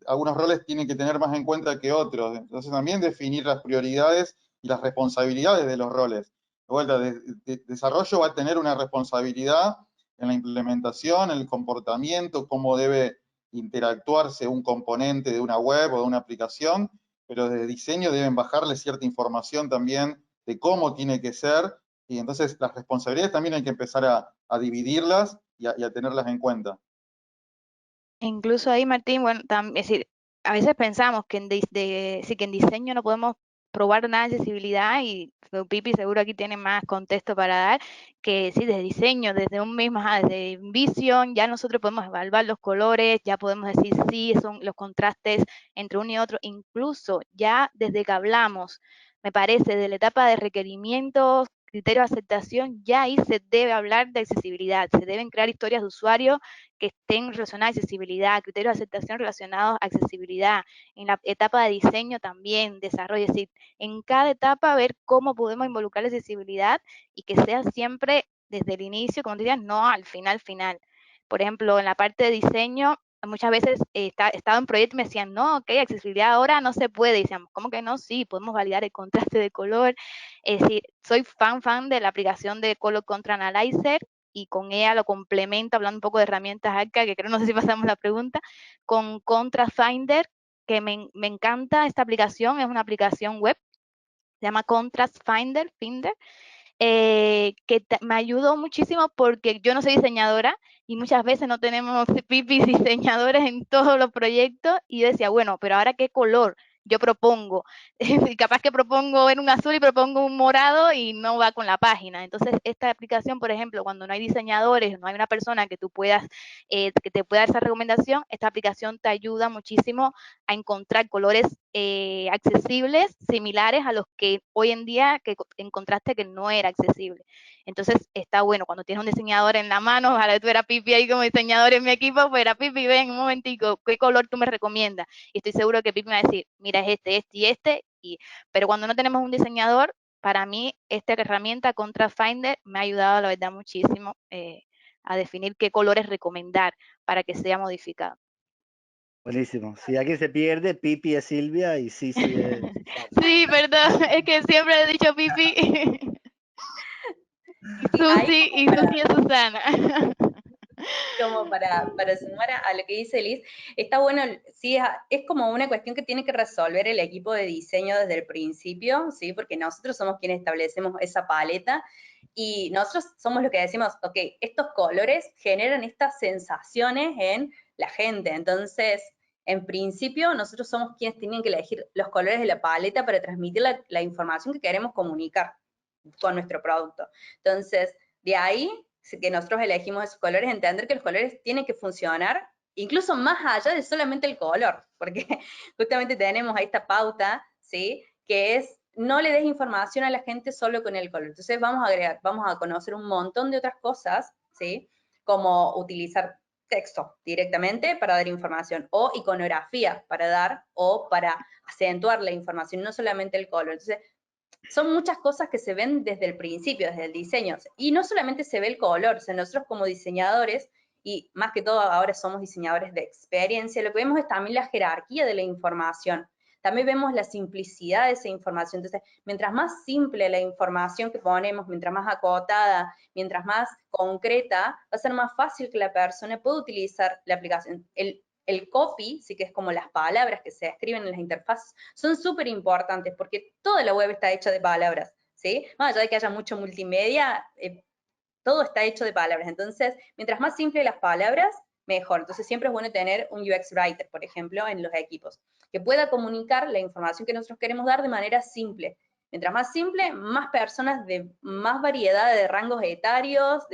algunos roles tienen que tener más en cuenta que otros. Entonces, también definir las prioridades y las responsabilidades de los roles. De vuelta, desarrollo va a tener una responsabilidad en la implementación, en el comportamiento, cómo debe interactuarse un componente de una web o de una aplicación, pero desde diseño deben bajarle cierta información también de cómo tiene que ser, y entonces las responsabilidades también hay que empezar a dividirlas y a tenerlas en cuenta. Incluso ahí, Martín, bueno, es decir, a veces pensamos que sí, que en diseño no podemos probar nada de accesibilidad, y Pipi seguro aquí tiene más contexto para dar, que sí, desde diseño, desde un mismo, desde Vision, ya nosotros podemos evaluar los colores, ya podemos decir sí, son los contrastes entre uno y otro, incluso ya desde que hablamos, me parece, de la etapa de requerimientos, criterios de aceptación, ya ahí se debe hablar de accesibilidad, se deben crear historias de usuario que estén relacionadas a accesibilidad, criterios de aceptación relacionados a accesibilidad, en la etapa de diseño también, desarrollo, es decir, en cada etapa ver cómo podemos involucrar la accesibilidad y que sea siempre desde el inicio, como te decía, no al final. Por ejemplo, en la parte de diseño, muchas veces estaba en proyecto y me decían, no, ok, accesibilidad ahora no se puede. Y decíamos, ¿cómo que no? Sí, podemos validar el contraste de color. Es decir, soy fan de la aplicación de Color Contra Analyzer, y con ella lo complemento, hablando un poco de herramientas acá, que creo, no sé si pasamos la pregunta, con Contrast Finder, que me encanta esta aplicación, es una aplicación web, se llama Contrast Finder, que me ayudó muchísimo porque yo no soy diseñadora y muchas veces no tenemos pipis diseñadores en todos los proyectos, y yo decía, bueno, pero ahora ¿qué color yo propongo? Capaz que propongo en un azul y propongo un morado y no va con la página. Entonces, esta aplicación, por ejemplo, cuando no hay diseñadores, no hay una persona que tú puedas, que te pueda dar esa recomendación, esta aplicación te ayuda muchísimo a encontrar colores accesibles, similares a los que hoy en día que encontraste que no era accesible. Entonces, está bueno, cuando tienes un diseñador en la mano, ojalá tú eras Pipi ahí como diseñador en mi equipo, pues era Pipi, ven un momentico, ¿qué color tú me recomiendas? Y estoy seguro que Pipi me va a decir, mira, es este, pero cuando no tenemos un diseñador, para mí, esta herramienta Contrast Finder me ha ayudado, la verdad, muchísimo a definir qué colores recomendar para que sea modificado. Buenísimo. Si alguien se pierde, Pipi es Silvia y Sisi es... Sí, perdón, es que siempre he dicho Pipi. Y Susi es Susana. Como para sumar a lo que dice Liz, está bueno, sí, es como una cuestión que tiene que resolver el equipo de diseño desde el principio, ¿sí? Porque nosotros somos quienes establecemos esa paleta y nosotros somos los que decimos, ok, estos colores generan estas sensaciones en la gente, entonces, en principio, nosotros somos quienes tienen que elegir los colores de la paleta para transmitir la información que queremos comunicar con nuestro producto. Entonces, de ahí que nosotros elegimos esos colores, entender que los colores tienen que funcionar incluso más allá de solamente el color, porque justamente tenemos esta pauta, ¿sí? Que es, no le des información a la gente solo con el color. Entonces vamos a conocer un montón de otras cosas, ¿sí? Como utilizar texto directamente para dar información, o iconografía para dar, o para acentuar la información, no solamente el color. Entonces, son muchas cosas que se ven desde el principio, desde el diseño. Y no solamente se ve el color, o sea, nosotros como diseñadores, y más que todo ahora somos diseñadores de experiencia, lo que vemos es también la jerarquía de la información. También vemos la simplicidad de esa información. Entonces, mientras más simple la información que ponemos, mientras más acotada, mientras más concreta, va a ser más fácil que la persona pueda utilizar la aplicación. El copy, sí que es como las palabras que se escriben en las interfaces, son súper importantes porque toda la web está hecha de palabras, ¿sí? Más allá de que haya mucho multimedia, todo está hecho de palabras. Entonces, mientras más simple las palabras, mejor. Entonces, siempre es bueno tener un UX Writer, por ejemplo, en los equipos, que pueda comunicar la información que nosotros queremos dar de manera simple. Mientras más simple, más personas de más variedad de rangos etarios,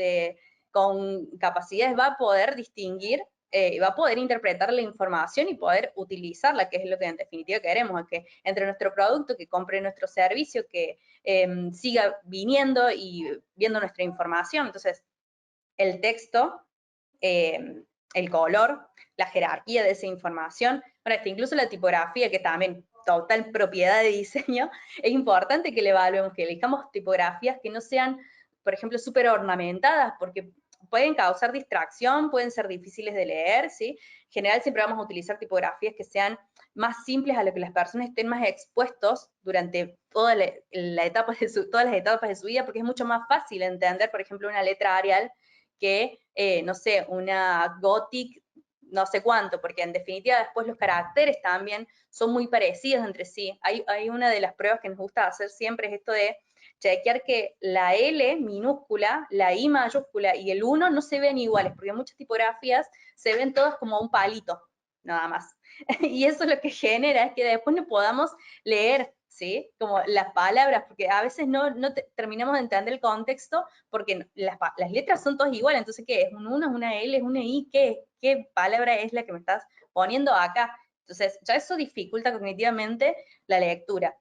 con capacidades va a poder distinguir, va a poder interpretar la información y poder utilizarla, que es lo que en definitiva queremos, que entre nuestro producto, que compre nuestro servicio, que siga viniendo y viendo nuestra información. Entonces, el texto, el color, la jerarquía de esa información, bueno, incluso la tipografía, que también total propiedad de diseño, es importante que le evaluemos, que elijamos tipografías que no sean, por ejemplo, súper ornamentadas, porque pueden causar distracción, pueden ser difíciles de leer, ¿sí? En general siempre vamos a utilizar tipografías que sean más simples a lo que las personas estén más expuestos durante toda todas las etapas de su vida, porque es mucho más fácil entender, por ejemplo, una letra Arial que, no sé, una Gothic, no sé cuánto, porque en definitiva después los caracteres también son muy parecidos entre sí. Hay una de las pruebas que nos gusta hacer siempre, es esto de chequear que la L minúscula, la I mayúscula y el 1 no se ven iguales, porque en muchas tipografías se ven todas como un palito, nada más. Y eso lo que genera es que después no podamos leer, ¿sí? Como las palabras, porque a veces no terminamos de entender el contexto, porque las letras son todas iguales, entonces, ¿qué es? Un 1 es una L, es una I, ¿qué palabra es la que me estás poniendo acá? Entonces, ya eso dificulta cognitivamente la lectura.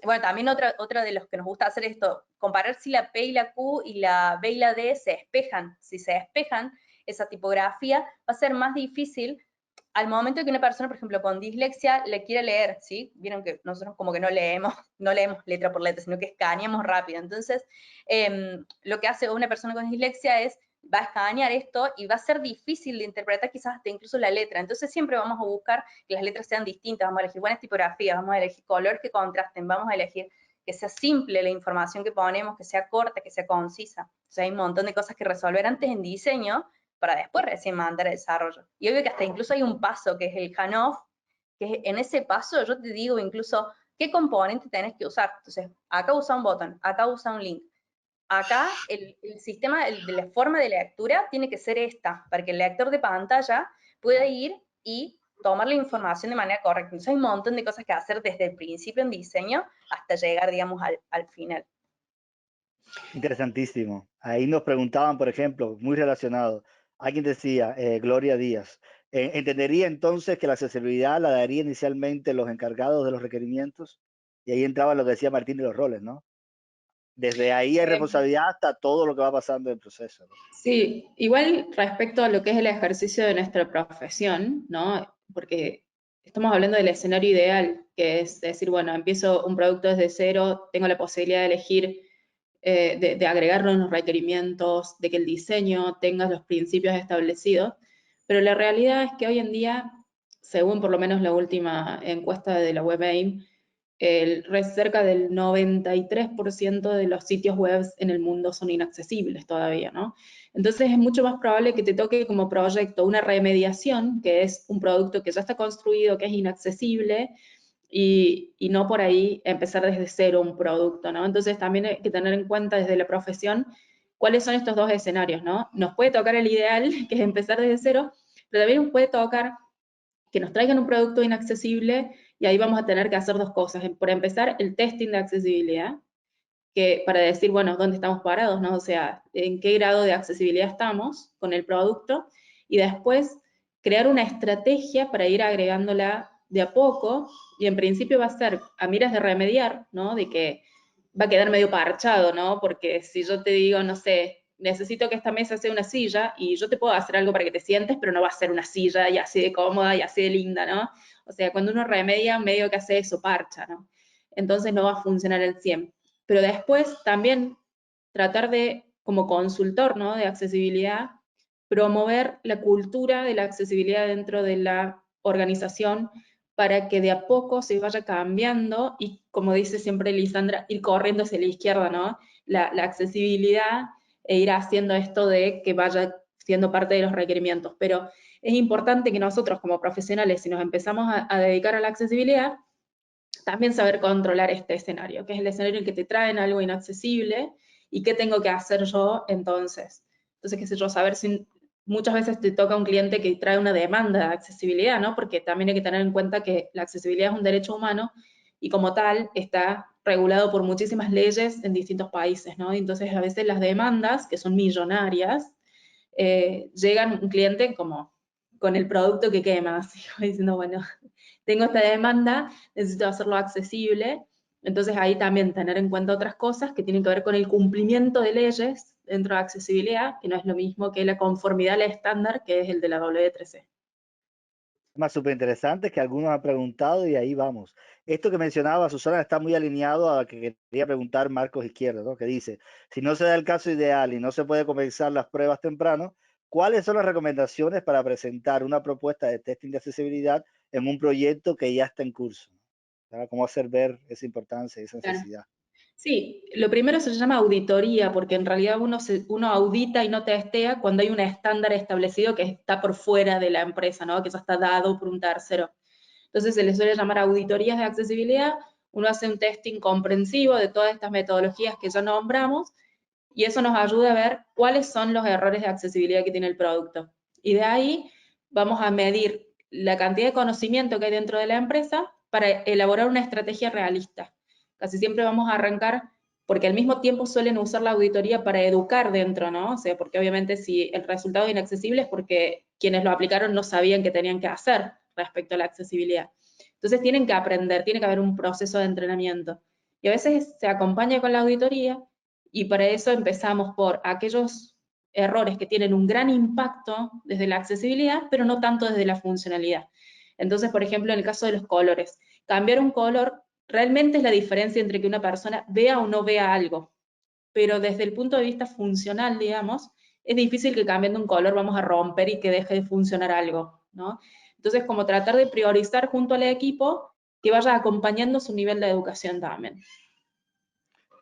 Bueno, también otra de los que nos gusta hacer es esto, comparar si la P y la Q y la B y la D se despejan. Si se despejan, esa tipografía va a ser más difícil al momento que una persona, por ejemplo, con dislexia le quiere leer, ¿sí? Vieron que nosotros como que no leemos letra por letra, sino que escaneamos rápido. Entonces, lo que hace una persona con dislexia es va a escanear esto y va a ser difícil de interpretar quizás hasta incluso la letra. Entonces siempre vamos a buscar que las letras sean distintas, vamos a elegir buenas tipografías, vamos a elegir colores que contrasten, vamos a elegir que sea simple la información que ponemos, que sea corta, que sea concisa. O sea, hay un montón de cosas que resolver antes en diseño para después recién mandar a desarrollo. Y obvio que hasta incluso hay un paso que es el handoff, que en ese paso yo te digo incluso qué componente tenés que usar. Entonces, acá usa un botón, acá usa un link. Acá el sistema de la forma de lectura tiene que ser esta, para que el lector de pantalla pueda ir y tomar la información de manera correcta. Entonces hay un montón de cosas que hacer desde el principio en diseño hasta llegar, digamos, al final. Interesantísimo. Ahí nos preguntaban, por ejemplo, muy relacionado, alguien decía, Gloria Díaz, ¿entendería entonces que la accesibilidad la daría inicialmente los encargados de los requerimientos? Y ahí entraba lo que decía Martín de los roles, ¿no? Desde ahí hay responsabilidad hasta todo lo que va pasando en el proceso, ¿no? Sí, igual respecto a lo que es el ejercicio de nuestra profesión, ¿no? Porque estamos hablando del escenario ideal, que es decir, bueno, empiezo un producto desde cero, tengo la posibilidad de elegir, de agregarlo en los requerimientos, de que el diseño tenga los principios establecidos, pero la realidad es que hoy en día, según por lo menos la última encuesta de la WebAIM, cerca del 93% de los sitios web en el mundo son inaccesibles todavía, ¿no? Entonces es mucho más probable que te toque como proyecto una remediación, que es un producto que ya está construido, que es inaccesible, y no por ahí empezar desde cero un producto, ¿no? Entonces también hay que tener en cuenta desde la profesión cuáles son estos dos escenarios, ¿no? Nos puede tocar el ideal, que es empezar desde cero, pero también nos puede tocar que nos traigan un producto inaccesible y ahí vamos a tener que hacer dos cosas. Por empezar, el testing de accesibilidad, que para decir, bueno, dónde estamos parados, ¿no? O sea, en qué grado de accesibilidad estamos con el producto, y después crear una estrategia para ir agregándola de a poco, y en principio va a ser a miras de remediar, ¿no? De que va a quedar medio parchado, ¿no? Porque si yo te digo, no sé, necesito que esta mesa sea una silla, y yo te puedo hacer algo para que te sientes, pero no va a ser una silla y así de cómoda y así de linda, ¿no? O sea, cuando uno remedia, medio que hace eso, parcha, ¿no? Entonces no va a funcionar al 100%. Pero después también tratar de, como consultor, ¿no? De accesibilidad, promover la cultura de la accesibilidad dentro de la organización para que de a poco se vaya cambiando y, como dice siempre Lisandra, ir corriendo hacia la izquierda, ¿no? La accesibilidad e ir haciendo esto de que vaya siendo parte de los requerimientos. Pero es importante que nosotros como profesionales, si nos empezamos a dedicar a la accesibilidad, también saber controlar este escenario, que es el escenario en que te traen algo inaccesible y qué tengo que hacer yo entonces. Entonces, qué sé yo, saber si muchas veces te toca un cliente que trae una demanda de accesibilidad, ¿no? Porque también hay que tener en cuenta que la accesibilidad es un derecho humano y como tal está regulado por muchísimas leyes en distintos países, ¿no? Y entonces a veces las demandas, que son millonarias, llegan un cliente como con el producto que quema, así como diciendo, bueno, tengo esta demanda, necesito hacerlo accesible. Entonces ahí también tener en cuenta otras cosas que tienen que ver con el cumplimiento de leyes dentro de accesibilidad, que no es lo mismo que la conformidad al estándar, que es el de la W3C. Más súper interesante que algunos han preguntado y ahí vamos. Esto que mencionaba Susana está muy alineado a lo que quería preguntar Marcos Izquierdo, ¿no? Que dice, si no se da el caso ideal y no se puede comenzar las pruebas temprano, ¿cuáles son las recomendaciones para presentar una propuesta de testing de accesibilidad en un proyecto que ya está en curso? ¿Verdad? ¿Cómo hacer ver esa importancia, esa Claro. necesidad? Sí, lo primero se llama auditoría, porque en realidad uno audita y no testea cuando hay un estándar establecido que está por fuera de la empresa, ¿no? Que ya está dado por un tercero. Entonces se le suele llamar auditorías de accesibilidad. Uno hace un testing comprensivo de todas estas metodologías que ya nombramos y eso nos ayuda a ver cuáles son los errores de accesibilidad que tiene el producto. Y de ahí vamos a medir la cantidad de conocimiento que hay dentro de la empresa para elaborar una estrategia realista. Casi siempre vamos a arrancar, porque al mismo tiempo suelen usar la auditoría para educar dentro, ¿no? O sea, porque obviamente si el resultado es inaccesible es porque quienes lo aplicaron no sabían qué tenían que hacer respecto a la accesibilidad. Entonces tienen que aprender, tiene que haber un proceso de entrenamiento. Y a veces se acompaña con la auditoría y para eso empezamos por aquellos errores que tienen un gran impacto desde la accesibilidad, pero no tanto desde la funcionalidad. Entonces, por ejemplo, en el caso de los colores, cambiar un color realmente es la diferencia entre que una persona vea o no vea algo, pero desde el punto de vista funcional, digamos, es difícil que cambiando un color vamos a romper y que deje de funcionar algo, ¿no? Entonces, como tratar de priorizar junto al equipo que vaya acompañando su nivel de educación también.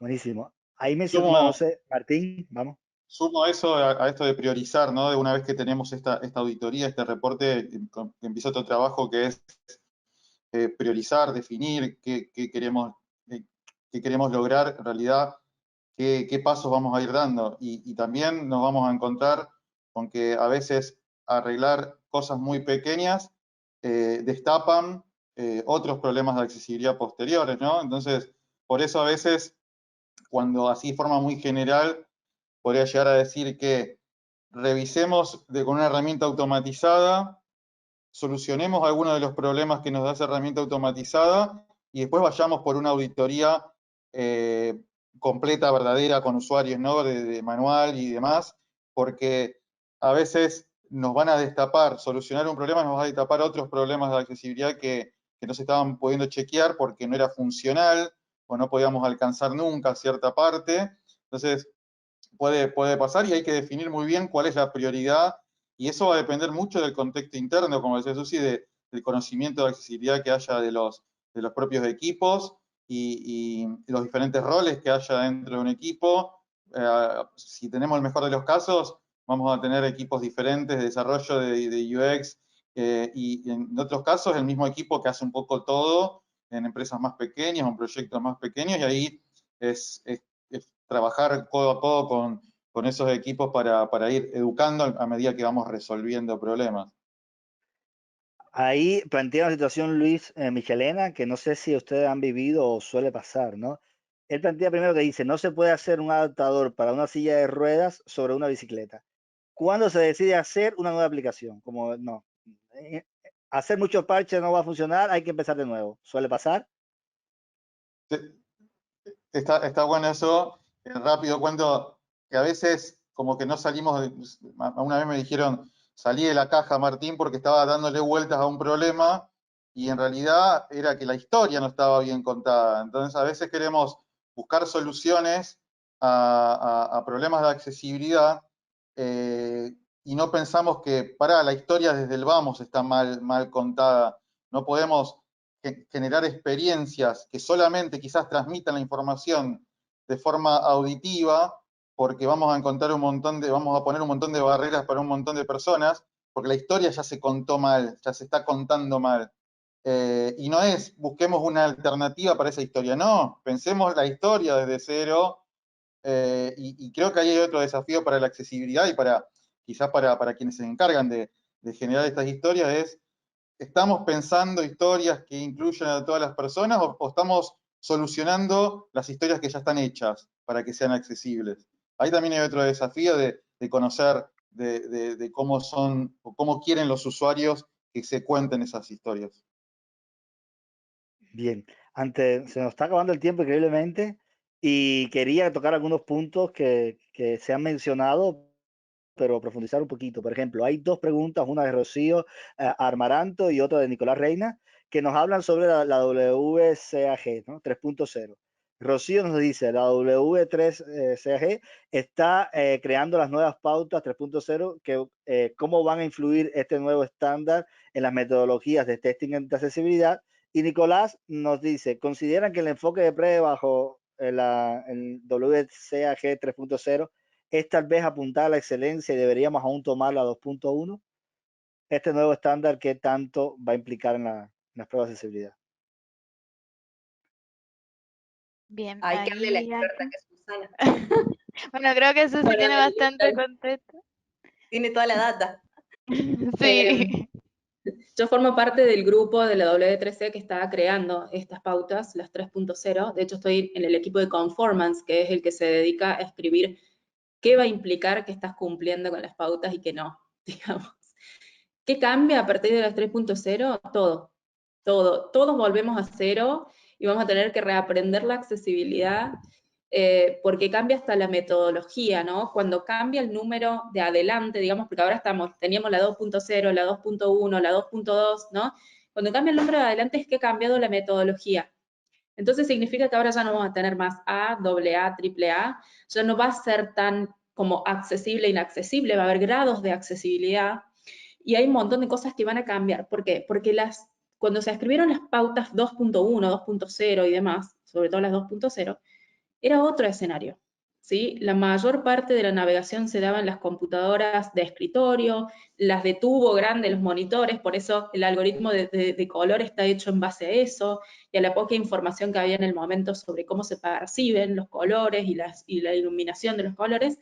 Buenísimo. Ahí mencionó, bueno, no Sumo, sé, Martín, vamos. sumo eso a esto de priorizar, ¿no? De una vez que tenemos esta auditoría, este reporte, empieza otro trabajo que es priorizar, definir eh, qué queremos lograr en realidad, qué pasos vamos a ir dando. Y también nos vamos a encontrar con que a veces arreglar cosas muy pequeñas destapan otros problemas de accesibilidad posteriores, ¿no? Entonces, por eso a veces, cuando así de forma muy general, podría llegar a decir que revisemos con una herramienta automatizada, solucionemos algunos de los problemas que nos da esa herramienta automatizada y después vayamos por una auditoría completa, verdadera, con usuarios, ¿no? De manual y demás, porque a veces nos van a destapar, solucionar un problema nos va a destapar otros problemas de accesibilidad que no se estaban pudiendo chequear porque no era funcional o no podíamos alcanzar nunca cierta parte. Entonces, puede pasar y hay que definir muy bien cuál es la prioridad y eso va a depender mucho del contexto interno, como decía Susi, del conocimiento de accesibilidad que haya de los propios equipos y los diferentes roles que haya dentro de un equipo. Si tenemos el mejor de los casos, vamos a tener equipos diferentes de desarrollo de UX y en otros casos el mismo equipo que hace un poco todo en empresas más pequeñas o en proyectos más pequeños y ahí es trabajar codo a codo con esos equipos para ir educando a medida que vamos resolviendo problemas. Ahí plantea una situación Luis Michelena que no sé si ustedes han vivido o suele pasar, ¿no? Él plantea primero que dice, no se puede hacer un adaptador para una silla de ruedas sobre una bicicleta. ¿Cuándo se decide hacer una nueva aplicación? Como no, hacer muchos parches no va a funcionar, hay que empezar de nuevo. ¿Suele pasar? Está bueno eso. Rápido cuento que a veces como que no salimos, una vez me dijeron, salí de la caja, Martín, porque estaba dándole vueltas a un problema y en realidad era que la historia no estaba bien contada. Entonces a veces queremos buscar soluciones a problemas de accesibilidad y no pensamos que, la historia desde el vamos está mal contada. No podemos generar experiencias que solamente quizás transmitan la información de forma auditiva, porque vamos a poner un montón de barreras para un montón de personas, porque la historia ya se contó mal, ya se está contando mal. Y no es, busquemos una alternativa para esa historia, no, pensemos la historia desde cero, y creo que ahí hay otro desafío para la accesibilidad y quizás para quienes se encargan de generar estas historias, es ¿estamos pensando historias que incluyan a todas las personas o estamos solucionando las historias que ya están hechas para que sean accesibles? Ahí también hay otro desafío de conocer de cómo son o cómo quieren los usuarios que se cuenten esas historias. Bien, antes se nos está acabando el tiempo increíblemente y quería tocar algunos puntos que se han mencionado pero profundizar un poquito. Por ejemplo, hay dos preguntas, una de Rocío Armaranto y otra de Nicolás Reina, que nos hablan sobre la WCAG, ¿no? 3.0. Rocío nos dice, la W3CAG está creando las nuevas pautas 3.0, que cómo van a influir este nuevo estándar en las metodologías de testing de accesibilidad. Y Nicolás nos dice, ¿consideran que el enfoque de prueba bajo el WCAG 3.0 es tal vez apuntar a la excelencia y deberíamos aún tomar la 2.1? Este nuevo estándar, ¿qué tanto va a implicar en las pruebas de accesibilidad? Bien, Hay que hable la ahí experta que es Susana. bueno, creo que Susi Para tiene ver, bastante contexto. tiene toda la data. Sí. Yo formo parte del grupo de la W3C que está creando estas pautas, las 3.0. De hecho, estoy en el equipo de Conformance, que es el que se dedica a escribir qué va a implicar que estás cumpliendo con las pautas y qué no, digamos. ¿Qué cambia a partir de las 3.0? Todo. Todos volvemos a cero y vamos a tener que reaprender la accesibilidad porque cambia hasta la metodología, ¿no? Cuando cambia el número de adelante, digamos, porque ahora teníamos la 2.0, la 2.1, la 2.2, ¿no? Cuando cambia el número de adelante es que ha cambiado la metodología. Entonces significa que ahora ya no vamos a tener más A, AA, AAA, ya no va a ser tan como accesible e inaccesible, va a haber grados de accesibilidad y hay un montón de cosas que van a cambiar. ¿Por qué? Porque cuando se escribieron las pautas 2.1, 2.0 y demás, sobre todo las 2.0, era otro escenario, ¿sí? La mayor parte de la navegación se daba en las computadoras de escritorio, las de tubo grande, los monitores, por eso el algoritmo de color está hecho en base a eso, y a la poca información que había en el momento sobre cómo se perciben los colores y la iluminación de los colores,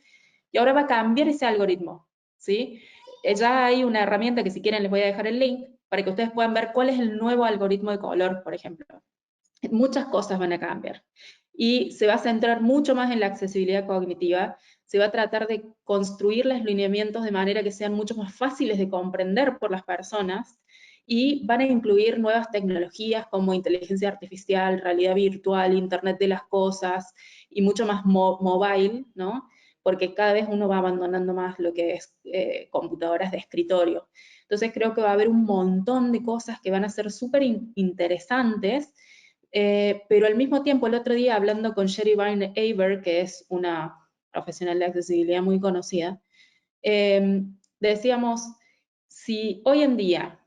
y ahora va a cambiar ese algoritmo, ¿sí? Ya hay una herramienta que si quieren les voy a dejar el link, para que ustedes puedan ver cuál es el nuevo algoritmo de color, por ejemplo. Muchas cosas van a cambiar. Y se va a centrar mucho más en la accesibilidad cognitiva, se va a tratar de construir los lineamientos de manera que sean mucho más fáciles de comprender por las personas y van a incluir nuevas tecnologías como inteligencia artificial, realidad virtual, Internet de las cosas y mucho más mobile, ¿no? Porque cada vez uno va abandonando más lo que es computadoras de escritorio. Entonces creo que va a haber un montón de cosas que van a ser súper interesantes, pero al mismo tiempo el otro día hablando con Sherry Byrne Aber, que es una profesional de accesibilidad muy conocida, decíamos, si hoy en día,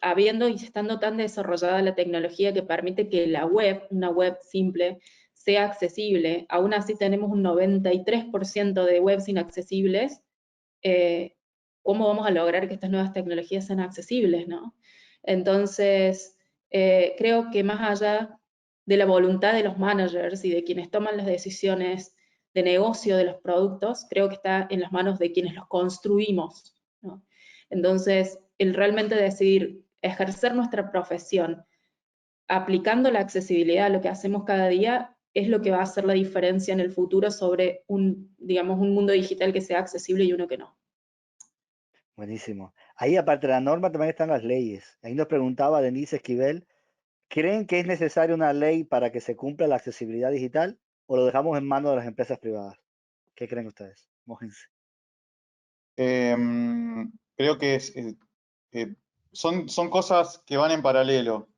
habiendo y estando tan desarrollada la tecnología que permite que la web, una web simple, sea accesible, aún así tenemos un 93% de webs inaccesibles, ¿cómo vamos a lograr que estas nuevas tecnologías sean accesibles, no? Entonces, creo que más allá de la voluntad de los managers y de quienes toman las decisiones de negocio de los productos, creo que está en las manos de quienes los construimos, ¿no? Entonces, el realmente decidir ejercer nuestra profesión aplicando la accesibilidad a lo que hacemos cada día es lo que va a hacer la diferencia en el futuro sobre digamos, un mundo digital que sea accesible y uno que no. Buenísimo. Ahí, aparte de la norma, también están las leyes. Ahí nos preguntaba Denise Esquivel, ¿creen que es necesaria una ley para que se cumpla la accesibilidad digital o lo dejamos en manos de las empresas privadas? ¿Qué creen ustedes? Mójense. Creo que son cosas que van en paralelo.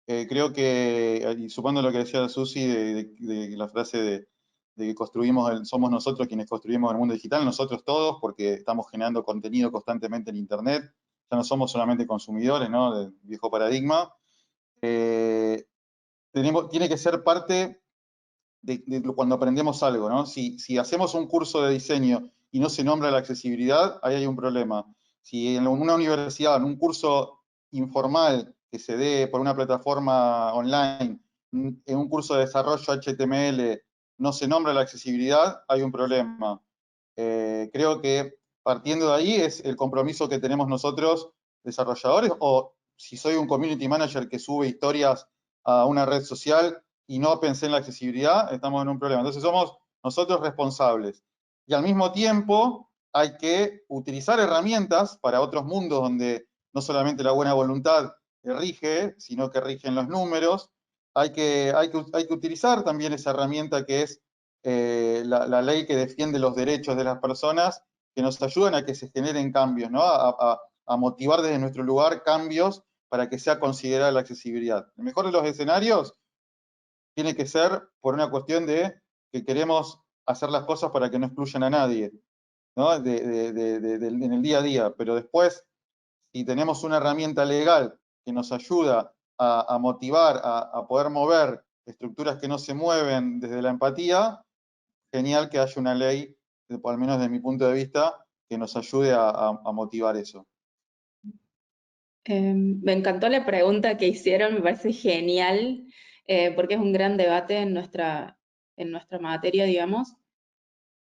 Creo que, y sumando lo que decía Susi de la frase de que somos nosotros quienes construimos el mundo digital, nosotros todos, porque estamos generando contenido constantemente en Internet, ya no somos solamente consumidores, ¿no? Del viejo paradigma. Tiene que ser parte de cuando aprendemos algo, ¿no? Si hacemos un curso de diseño y no se nombra la accesibilidad, ahí hay un problema. Si en una universidad, en un curso informal que se dé por una plataforma online, en un curso de desarrollo HTML, no se nombra la accesibilidad, hay un problema. Creo que partiendo de ahí es el compromiso que tenemos nosotros, desarrolladores, o si soy un community manager que sube historias a una red social y no pensé en la accesibilidad, estamos en un problema. Entonces somos nosotros responsables. Y al mismo tiempo hay que utilizar herramientas para otros mundos donde no solamente la buena voluntad rige, sino que rigen los números. Hay que utilizar también esa herramienta que es la ley que defiende los derechos de las personas que nos ayudan a que se generen cambios, ¿no? A motivar desde nuestro lugar cambios para que sea considerada la accesibilidad. El mejor de los escenarios tiene que ser por una cuestión de que queremos hacer las cosas para que no excluyan a nadie, ¿no? En el día a día, pero después, si tenemos una herramienta legal que nos ayuda a motivar, a poder mover estructuras que no se mueven desde la empatía, genial que haya una ley, al menos desde mi punto de vista, que nos ayude a motivar eso. Me encantó la pregunta que hicieron, me parece genial, porque es un gran debate en nuestra materia, digamos.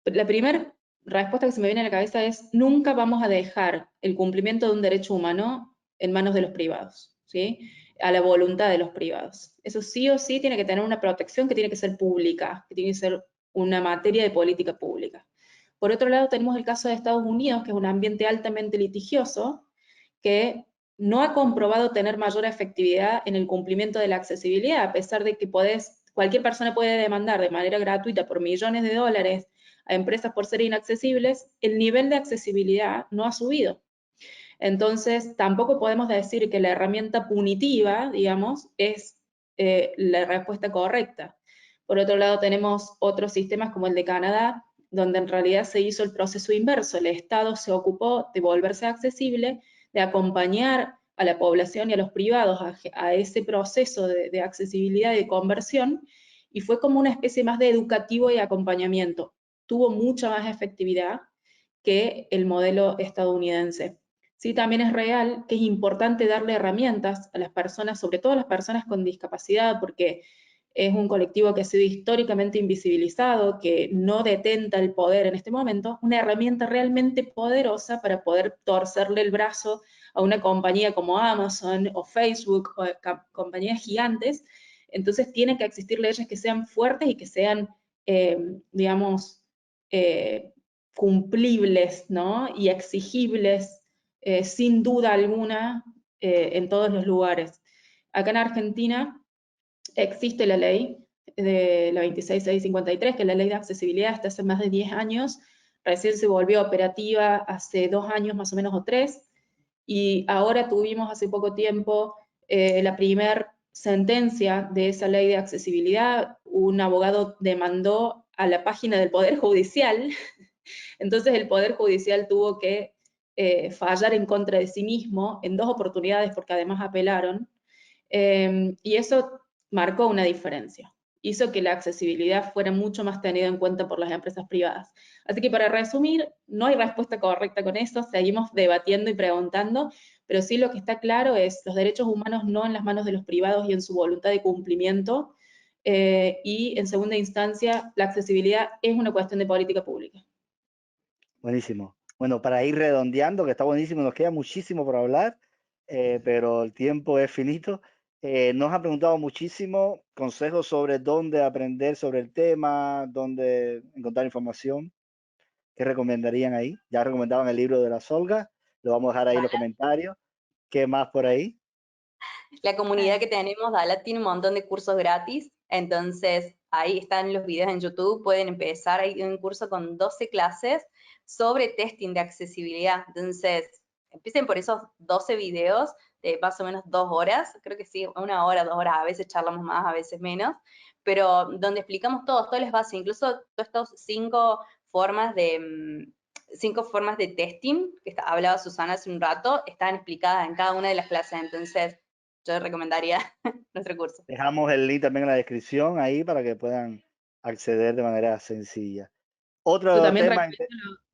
La primera respuesta que se me viene a la cabeza es: nunca vamos a dejar el cumplimiento de un derecho humano en manos de los privados, ¿sí? A la voluntad de los privados. Eso sí o sí tiene que tener una protección que tiene que ser pública, que tiene que ser una materia de política pública. Por otro lado, tenemos el caso de Estados Unidos, que es un ambiente altamente litigioso, que no ha comprobado tener mayor efectividad en el cumplimiento de la accesibilidad, a pesar de que cualquier persona puede demandar de manera gratuita por millones de dólares a empresas por ser inaccesibles, el nivel de accesibilidad no ha subido. Entonces, tampoco podemos decir que la herramienta punitiva, digamos, es la respuesta correcta. Por otro lado, tenemos otros sistemas como el de Canadá, donde en realidad se hizo el proceso inverso. El Estado se ocupó de volverse accesible, de acompañar a la población y a los privados a ese proceso de accesibilidad y de conversión, y fue como una especie más de educativo y acompañamiento. Tuvo mucha más efectividad que el modelo estadounidense. Sí, también es real que es importante darle herramientas a las personas, sobre todo a las personas con discapacidad, porque es un colectivo que ha sido históricamente invisibilizado, que no detenta el poder en este momento, una herramienta realmente poderosa para poder torcerle el brazo a una compañía como Amazon o Facebook o compañías gigantes. Entonces tienen que existir leyes que sean fuertes y que sean, digamos, cumplibles, ¿no? Y exigibles, sin duda alguna, en todos los lugares. Acá en Argentina existe la ley de la 26653, que es la ley de accesibilidad, hasta hace más de 10 años, recién se volvió operativa hace 2 años más o menos o 3, y ahora tuvimos hace poco tiempo la primer sentencia de esa ley de accesibilidad. Un abogado demandó a la página del Poder Judicial, entonces el Poder Judicial tuvo que fallar en contra de sí mismo en 2 oportunidades, porque además apelaron, y eso marcó una diferencia. Hizo que la accesibilidad fuera mucho más tenida en cuenta por las empresas privadas. Así que para resumir, no hay respuesta correcta con eso, seguimos debatiendo y preguntando, pero sí lo que está claro es los derechos humanos no en las manos de los privados y en su voluntad de cumplimiento, y en segunda instancia, la accesibilidad es una cuestión de política pública. Buenísimo. Bueno, para ir redondeando, que está buenísimo, nos queda muchísimo por hablar, pero el tiempo es finito. Nos han preguntado muchísimo consejos sobre dónde aprender sobre el tema, dónde encontrar información. ¿Qué recomendarían ahí? Ya recomendaban el libro de la Solga, lo vamos a dejar ahí en los comentarios. ¿Qué más por ahí? La comunidad que tenemos, Dalat, tiene un montón de cursos gratis, entonces ahí están los videos en YouTube, pueden empezar, hay un curso con 12 clases sobre testing de accesibilidad, entonces empiecen por esos 12 videos de más o menos 2 horas, creo que sí, 1 hora, 2 horas, a veces charlamos más, a veces menos, pero donde explicamos todas las bases, incluso todos estos 5 formas de 5 formas de testing, que hablaba Susana hace un rato, están explicadas en cada una de las clases, entonces yo recomendaría nuestro curso. Dejamos el link también en la descripción ahí para que puedan acceder de manera sencilla. Yo Otro también tema,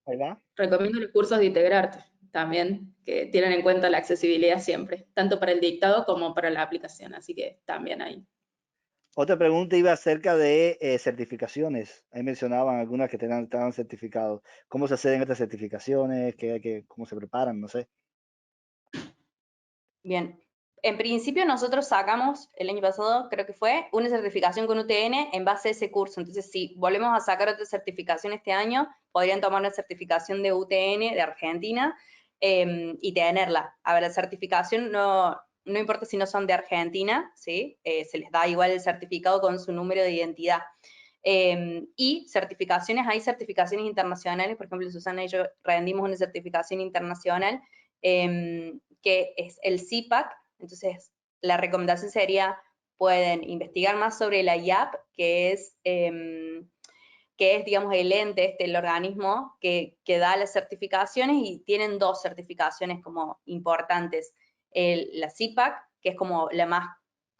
¿ahí va? recomiendo los cursos de Integrarte, también, que tienen en cuenta la accesibilidad siempre, tanto para el dictado como para la aplicación, así que también ahí. Otra pregunta iba acerca de certificaciones. Ahí mencionaban algunas que estaban certificados. ¿Cómo se acceden a estas certificaciones? ¿Cómo se preparan? No sé. Bien. En principio nosotros sacamos, el año pasado creo que fue, una certificación con UTN en base a ese curso. Entonces, si volvemos a sacar otra certificación este año, podrían tomar una certificación de UTN de Argentina y tenerla. A ver, la certificación no importa si no son de Argentina, ¿sí? Se les da igual el certificado con su número de identidad. Y certificaciones, hay certificaciones internacionales, por ejemplo, Susana y yo rendimos una certificación internacional que es el CIPAC, entonces la recomendación sería, pueden investigar más sobre la IAP, que es, digamos, el ente, el organismo que da las certificaciones, y tienen dos certificaciones como importantes. La CIPAC, que es como la más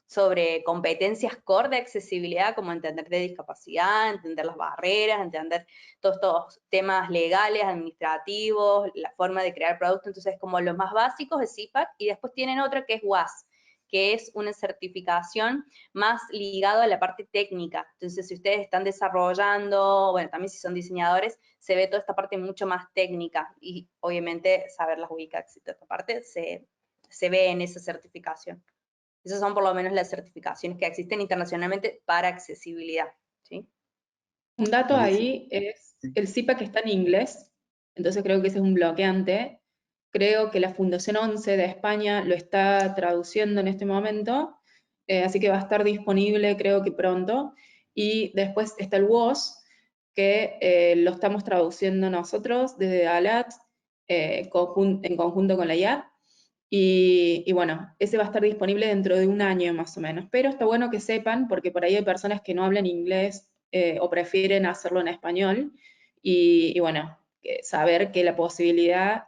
sobre competencias core de accesibilidad, como entender de discapacidad, entender las barreras, entender todos estos temas legales, administrativos, la forma de crear productos, entonces como los más básicos es CIPAC, y después tienen otra que es WAS, que es una certificación más ligado a la parte técnica. Entonces, si ustedes están desarrollando, bueno, también si son diseñadores, se ve toda esta parte mucho más técnica, y obviamente saber las UICACs y toda esta parte se ve en esa certificación. Esas son por lo menos las certificaciones que existen internacionalmente para accesibilidad, ¿sí? Un dato Buenísimo. ahí es el CIPAC está en inglés, entonces creo que ese es un bloqueante. Creo que la Fundación 11 de España lo está traduciendo en este momento, así que va a estar disponible creo que pronto. Y después está el WOS, que lo estamos traduciendo nosotros desde ALAT en conjunto con la IAP. Y bueno, ese va a estar disponible dentro de un año más o menos. Pero está bueno que sepan, porque por ahí hay personas que no hablan inglés o prefieren hacerlo en español. Y bueno, saber que la posibilidad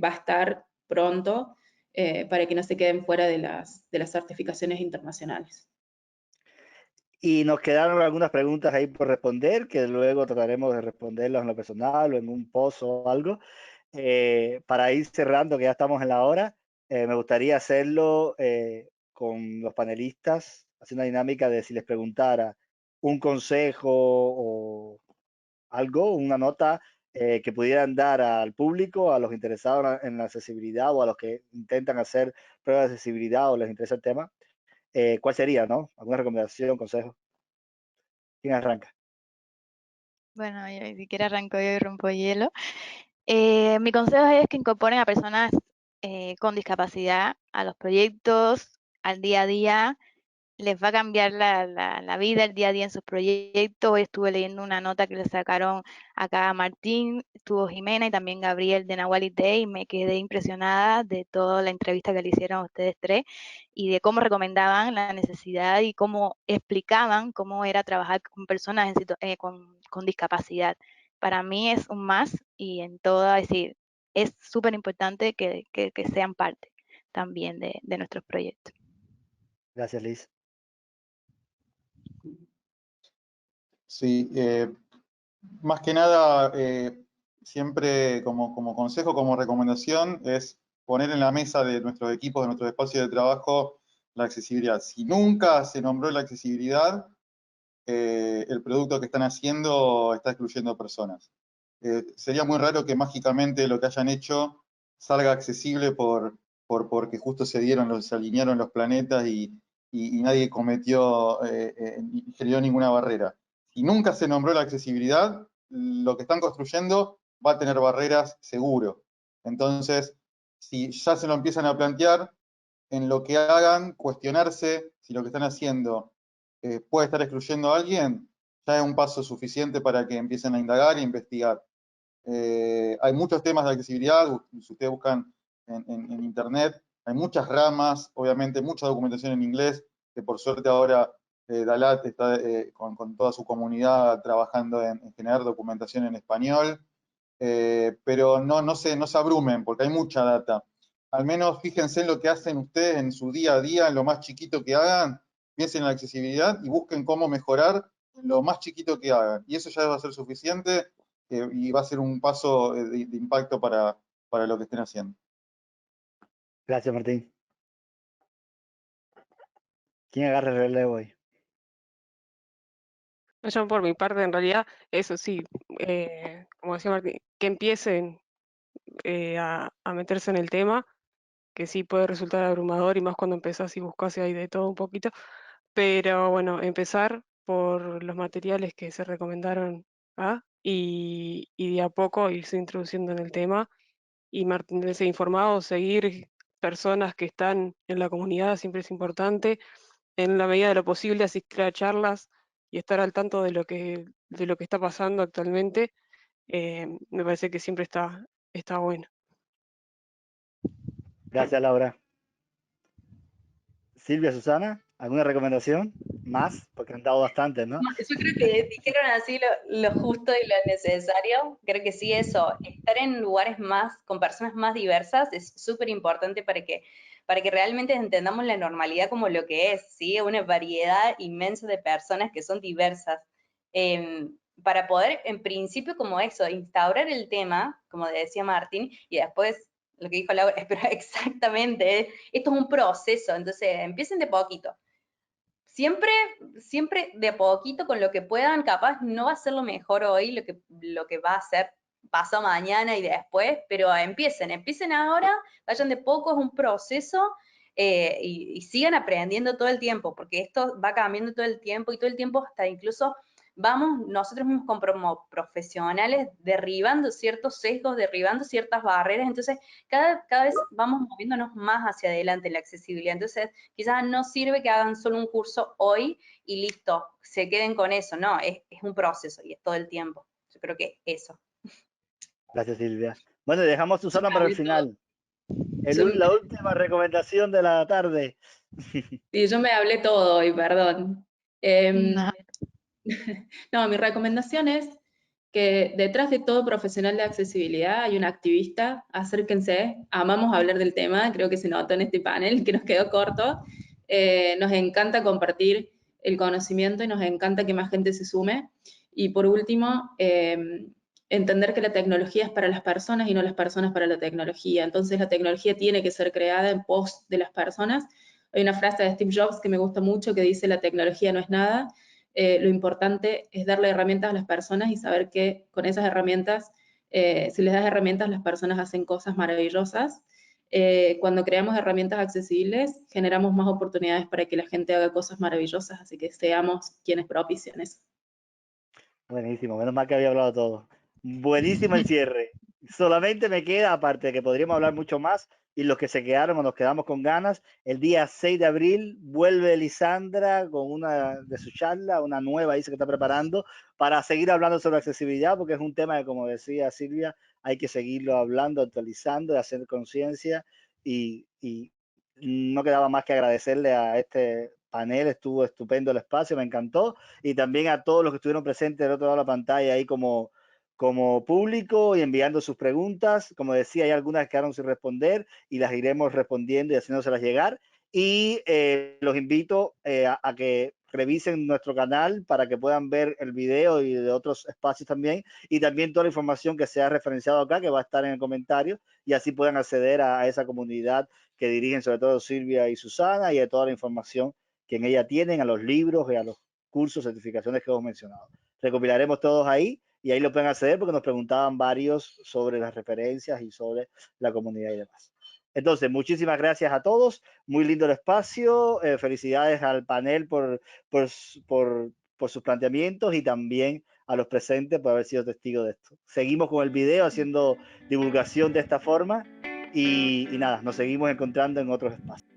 va a estar pronto para que no se queden fuera de las certificaciones internacionales. Y nos quedaron algunas preguntas ahí por responder, que luego trataremos de responderlas en lo personal o en un post o algo. Para ir cerrando, que ya estamos en la hora, me gustaría hacerlo con los panelistas, hacer una dinámica de si les preguntara un consejo o algo, una nota que pudieran dar al público, a los interesados en la accesibilidad o a los que intentan hacer pruebas de accesibilidad o les interesa el tema. ¿Cuál sería, no? ¿Alguna recomendación, consejo? ¿Quién arranca? Bueno, yo, si quiere arranco yo y rompo hielo. Mi consejo es que incorporen a personas con discapacidad a los proyectos, al día a día. Les va a cambiar la vida, el día a día en sus proyectos. Hoy estuve leyendo una nota que le sacaron acá a Martín, estuvo Jimena y también Gabriel de Nahual Day, y me quedé impresionada de toda la entrevista que le hicieron a ustedes tres y de cómo recomendaban la necesidad y cómo explicaban cómo era trabajar con personas con discapacidad. Para mí es un más y en todo, es decir, es súper importante que sean parte también de nuestros proyectos. Gracias, Liz. Sí, más que nada, siempre como consejo, como recomendación, es poner en la mesa de nuestros equipos, de nuestros espacios de trabajo, la accesibilidad. Si nunca se nombró la accesibilidad, el producto que están haciendo está excluyendo personas. Sería muy raro que mágicamente lo que hayan hecho salga accesible porque justo se alinearon los planetas y nadie cometió, ni generó ninguna barrera. Si nunca se nombró la accesibilidad, lo que están construyendo va a tener barreras seguro. Entonces, si ya se lo empiezan a plantear, en lo que hagan, cuestionarse si lo que están haciendo puede estar excluyendo a alguien, ya es un paso suficiente para que empiecen a indagar e investigar. Hay muchos temas de accesibilidad, si ustedes buscan en internet, hay muchas ramas, obviamente mucha documentación en inglés, que por suerte ahora Dalat está con toda su comunidad trabajando en generar documentación en español, pero no se abrumen porque hay mucha data. Al menos fíjense en lo que hacen ustedes en su día a día, en lo más chiquito que hagan, piensen en la accesibilidad y busquen cómo mejorar lo más chiquito que hagan. Y eso ya va a ser suficiente y va a ser un paso de impacto para lo que estén haciendo. Gracias, Martín. ¿Quién agarra el relevo hoy? Yo por mi parte, en realidad, eso sí, como decía Martín, que empiecen a meterse en el tema, que sí puede resultar abrumador y más cuando empezás y buscas y hay de todo un poquito, pero bueno, empezar por los materiales que se recomendaron y de a poco irse introduciendo en el tema y mantenerse informado, seguir personas que están en la comunidad siempre es importante, en la medida de lo posible asistir a charlas y estar al tanto de lo que está pasando actualmente, me parece que siempre está bueno. Gracias, Laura. Silvia, Susana, ¿alguna recomendación más? Porque han dado bastantes, ¿no? Yo creo que dijeron así lo justo y lo necesario. Creo que sí, eso, estar en lugares más, con personas más diversas es súper importante para que realmente entendamos la normalidad como lo que es, ¿sí? Una variedad inmensa de personas que son diversas. Para poder, en principio, como eso, instaurar el tema, como decía Martín, y después lo que dijo Laura, pero exactamente, esto es un proceso, entonces empiecen de poquito. Siempre de a poquito con lo que puedan, capaz no va a ser lo mejor hoy, lo que va a ser pasado mañana y después, pero empiecen ahora, vayan de poco, es un proceso, y sigan aprendiendo todo el tiempo, porque esto va cambiando todo el tiempo y todo el tiempo hasta incluso vamos nosotros mismos como profesionales derribando ciertos sesgos, derribando ciertas barreras, entonces cada vez vamos moviéndonos más hacia adelante en la accesibilidad. Entonces, quizás no sirve que hagan solo un curso hoy y listo, se queden con eso, no, es un proceso y es todo el tiempo. Yo creo que eso. Gracias, Silvia. Bueno, y dejamos a Susana para el final. Yo, La última recomendación de la tarde. sí, yo me hablé todo hoy, perdón. Em, No. No, mi recomendación es que detrás de todo profesional de accesibilidad hay un activista, acérquense, amamos hablar del tema, creo que se notó en este panel que nos quedó corto. Nos encanta compartir el conocimiento y nos encanta que más gente se sume. Y por último, entender que la tecnología es para las personas y no las personas para la tecnología. Entonces la tecnología tiene que ser creada en pos de las personas. Hay una frase de Steve Jobs que me gusta mucho que dice: la tecnología no es nada. Lo importante es darle herramientas a las personas y saber que con esas herramientas, si les das herramientas, las personas hacen cosas maravillosas. Cuando creamos herramientas accesibles, generamos más oportunidades para que la gente haga cosas maravillosas, así que seamos quienes propician eso. Buenísimo, menos mal que había hablado todo. Buenísimo el cierre. Solamente me queda, aparte de que podríamos hablar mucho más, y los que se quedaron o nos quedamos con ganas, el día 6 de abril vuelve Lisandra con una de su charla, una nueva, dice que está preparando, para seguir hablando sobre accesibilidad, porque es un tema que, como decía Silvia, hay que seguirlo hablando, actualizando, de hacer conciencia, y no quedaba más que agradecerle a este panel, estuvo estupendo el espacio, me encantó, y también a todos los que estuvieron presentes del otro lado de la pantalla ahí como público y enviando sus preguntas. Como decía, hay algunas que quedaron sin responder y las iremos respondiendo y haciéndoselas llegar. Y los invito a que revisen nuestro canal para que puedan ver el video y de otros espacios también, y también toda la información que se ha referenciado acá, que va a estar en el comentario, y así puedan acceder a esa comunidad que dirigen sobre todo Silvia y Susana, y a toda la información que en ella tienen, a los libros y a los cursos, certificaciones que hemos mencionado. Recopilaremos todos ahí y ahí lo pueden acceder porque nos preguntaban varios sobre las referencias y sobre la comunidad y demás. Entonces, muchísimas gracias a todos. Muy lindo el espacio. Felicidades al panel por sus planteamientos y también a los presentes por haber sido testigos de esto. Seguimos con el video haciendo divulgación de esta forma y nada, nos seguimos encontrando en otros espacios.